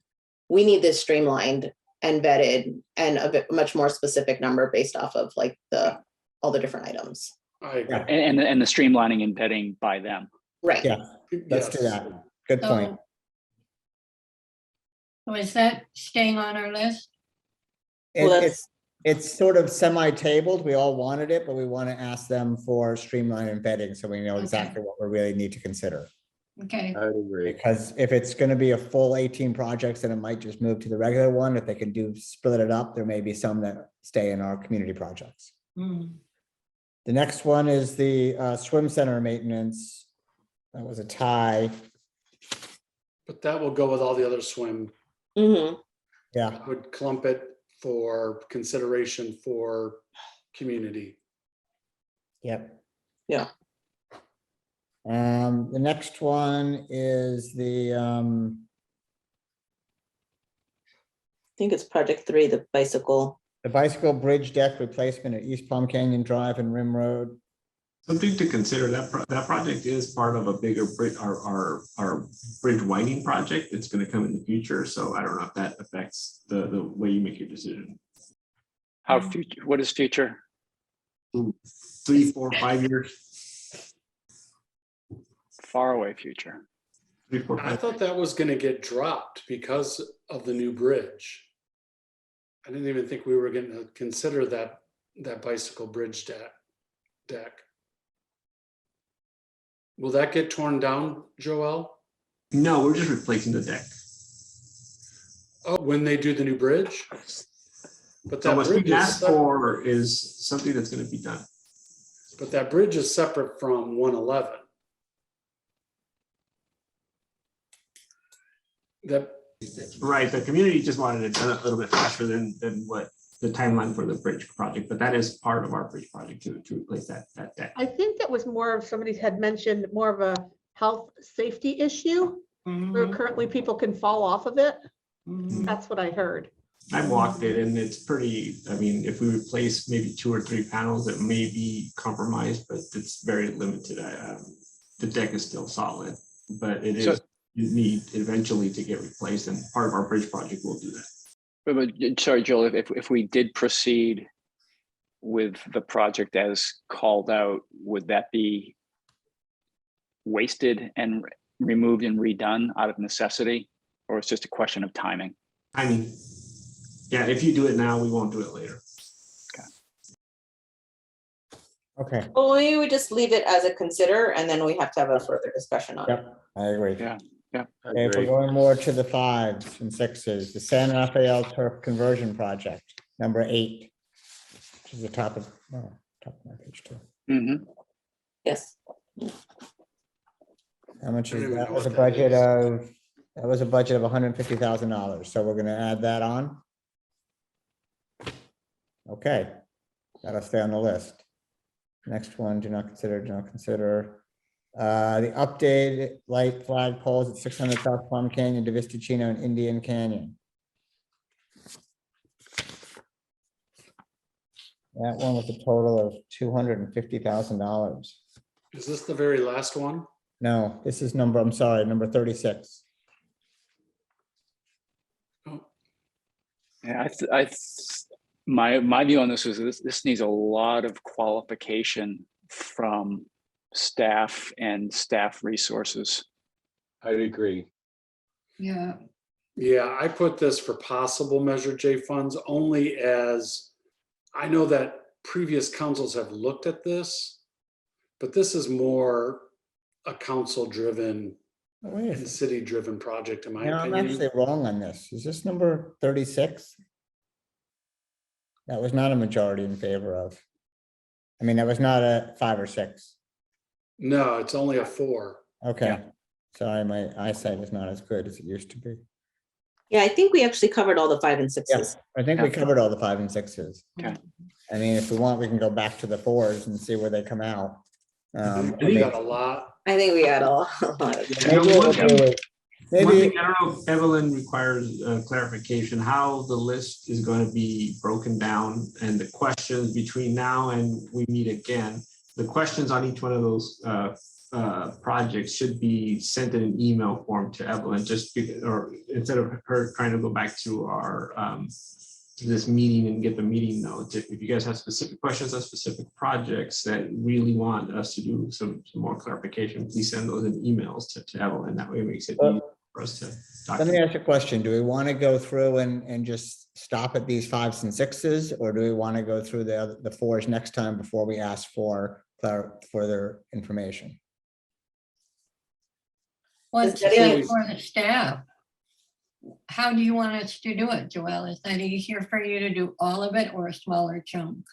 T: we need this streamlined and vetted and a bit much more specific number based off of all the different items.
R: And the streamlining and vetting by them.
T: Right.
A: Yeah, let's do that. Good point.
D: So is that staying on our list?
A: It's sort of semi-tabled. We all wanted it, but we want to ask them for streamline and vetting so we know exactly what we really need to consider.
D: Okay.
U: I agree.
A: Because if it's going to be a full 18 projects, then it might just move to the regular one. If they can split it up, there may be some that stay in our community projects.
D: Mm.
A: The next one is the swim center maintenance. That was a tie.
F: But that will go with all the other swim.
T: Mm-hmm.
A: Yeah.
F: I would clump it for consideration for community.
A: Yep.
T: Yeah.
A: The next one is the
T: I think it's project 3, the bicycle
A: bridge deck replacement at East Palm Canyon Drive and Rim Road.
S: Something to consider, that project is part of a bigger bridge, our bridge widening project that's going to come in the future. So I don't know if that affects the way you make your decision.
R: How future? What is future?
S: 3, 4, 5 years.
R: Far away future.
S: 3, 4, 5.
F: I thought that was going to get dropped because of the new bridge. I didn't even think we were going to consider that bicycle bridge deck. Will that get torn down, Joelle?
S: No, we're just replacing the deck.
F: Oh, when they do the new bridge? But
S: So
F: that
S: what's
F: bridge
S: being
F: is
S: asked
F: separate.
S: for is something that's going to be done.
F: But that bridge is separate from 111.
S: Right, the community just wanted it done a little bit faster than what the timeline for the bridge project, but that is part of our bridge project to replace that deck.
Q: I think that was more of, somebody had mentioned more of a health safety issue where currently people can fall off of it. That's what I heard.
S: I walked it and it's pretty, I mean, if we replace maybe 2 or 3 panels, it may be compromised, but it's very limited. The deck is still solid, but it is need eventually to get replaced, and part of our bridge project will do that.
R: But sorry, Joel, if we did proceed with the project as called out, would that be wasted and removed and redone out of necessity, or it's just a question of timing?
S: I mean, yeah, if you do it now, we won't do it later.
A: Okay,
T: Well, maybe we just leave it as a consider and then we have to have a further discussion on it.
A: yep, I agree.
R: Yeah.
A: Okay, if we're going more to the 5s and 6s, the San Rafael turf conversion project, number 8, which is the top of my page 2.
R: Mm-hmm.
T: Yes.
A: How much
F: I don't
A: is
F: even
A: that?
F: know
A: Was a
F: what that
A: budget
F: is.
A: of, that was a budget of $150,000. So we're gonna add that on. Okay, that'll stay on the list. Next one, do not consider. The updated light flag poles at 600 South Plum Canyon, Divistachino, and Indian Canyon. That one was a total of $250,000.
F: Is this the very last one?
A: No, this is number, I'm sorry, number 36.
R: Yeah, my view on this is this needs a lot of qualification from staff and staff resources.
U: I'd agree.
D: Yeah.
F: Yeah, I put this for possible Measure J funds only as I know that previous councils have looked at this, but this is more a council-driven and city-driven project, in my
A: Yeah, I'm
F: opinion.
A: actually wrong on this. Is this number 36? That was not a majority in favor of. I mean, that was not a 5 or 6.
F: No, it's only a 4.
A: Okay. Sorry, my eyesight is not as good as it used to be.
T: Yeah, I think we actually covered all the 5 and 6s.
A: Yes, I think we covered all the 5 and 6s.
R: Okay.
A: I mean, if we want, we can go back to the 4s and see where they come out.
F: We got a lot.
T: I think we had a lot of
A: Maybe what we'll do is-
S: One
A: maybe-
S: thing, I don't know if Evelyn requires clarification, how the list is going to be broken down and the questions between now and we meet again. The questions on each one of those projects should be sent in an email form to Evelyn, or instead of her trying to go back to our to this meeting and get the meeting notes. If you guys have specific questions on specific projects that really want us to do some more clarification, please send those in emails to Evelyn. That way it makes it easy for us to
A: Let me ask you a question. Do we want to go through and just stop at these 5s and 6s, or do we want to go through the 4s next time before we ask for further information?
D: What's that for the staff? How do you want us to do it, Joelle? Is that easier for you to do all of it or a smaller chunk?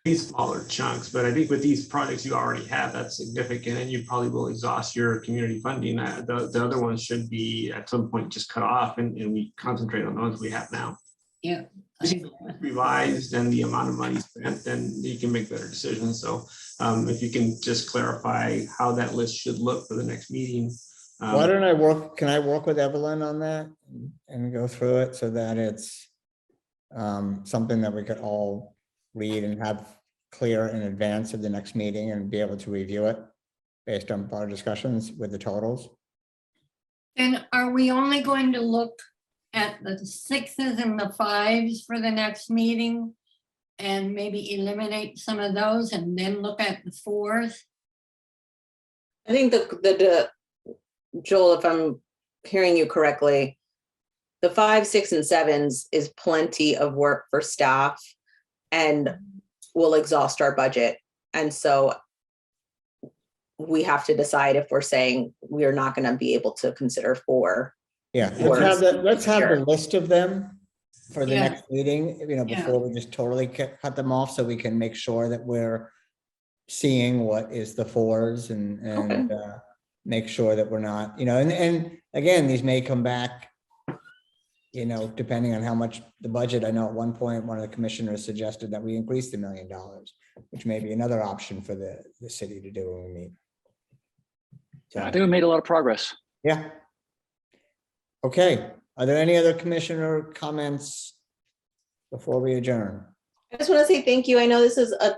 S: These smaller chunks, but I think with these projects you already have, that's significant, and you probably will exhaust your community funding. The other ones should be at some point just cut off, and we concentrate on the ones we have now.
D: Yeah.
S: Revised and the amount of money spent, then you can make better decisions. So if you can just clarify how that list should look for the next meeting.
A: Why don't can I work with Evelyn on that and go through it so that it's something that we could all read and have clear in advance of the next meeting and be able to review it based on our discussions with the totals?
D: And are we only going to look at the 6s and the 5s for the next meeting and maybe eliminate some of those and then look at the 4s?
T: I think the Joel, if I'm hearing you correctly, the 5, 6, and 7s is plenty of work for staff and will exhaust our budget. And so we have to decide if we're saying we're not going to be able to consider 4.
A: Yeah, let's have the list of them for the next meeting, before we just totally cut them off, so we can make sure that we're seeing what is the 4s and make sure that we're not, and again, these may come back, depending on how much the budget. I know at one point, one of the commissioners suggested that we increase the $1 million, which may be another option for the city to do when we meet. So,
R: I think we made a lot of progress.
A: yeah. Okay, Are there any other commissioner comments before we adjourn?
T: I just want to say thank you. I know this is a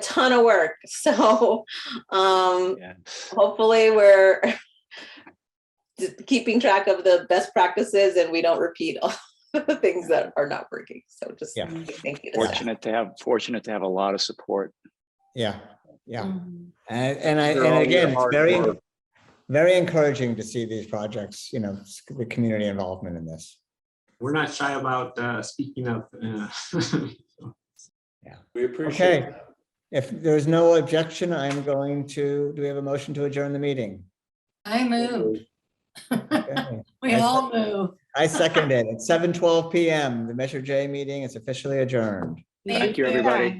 T: ton of work. So hopefully we're just keeping track of the best practices and we don't repeat all the things that are not working. So just thank you.
R: Fortunate to have a lot of support.
A: Yeah, yeah.
T: Mm-hmm.
A: And
S: For all your
A: again, it's
S: hard
A: very,
S: work.
A: very encouraging to see these projects, the community involvement in this.
S: We're not shy about speaking up.
F: We appreciate
A: Okay,
F: that.
A: if there's no objection, I'm going to, do we have a motion to adjourn the meeting?
D: I move.
A: Okay.
D: We all move.
A: I second it. At 7:12 PM, the Measure J meeting is officially adjourned.
R: Thank you, everybody.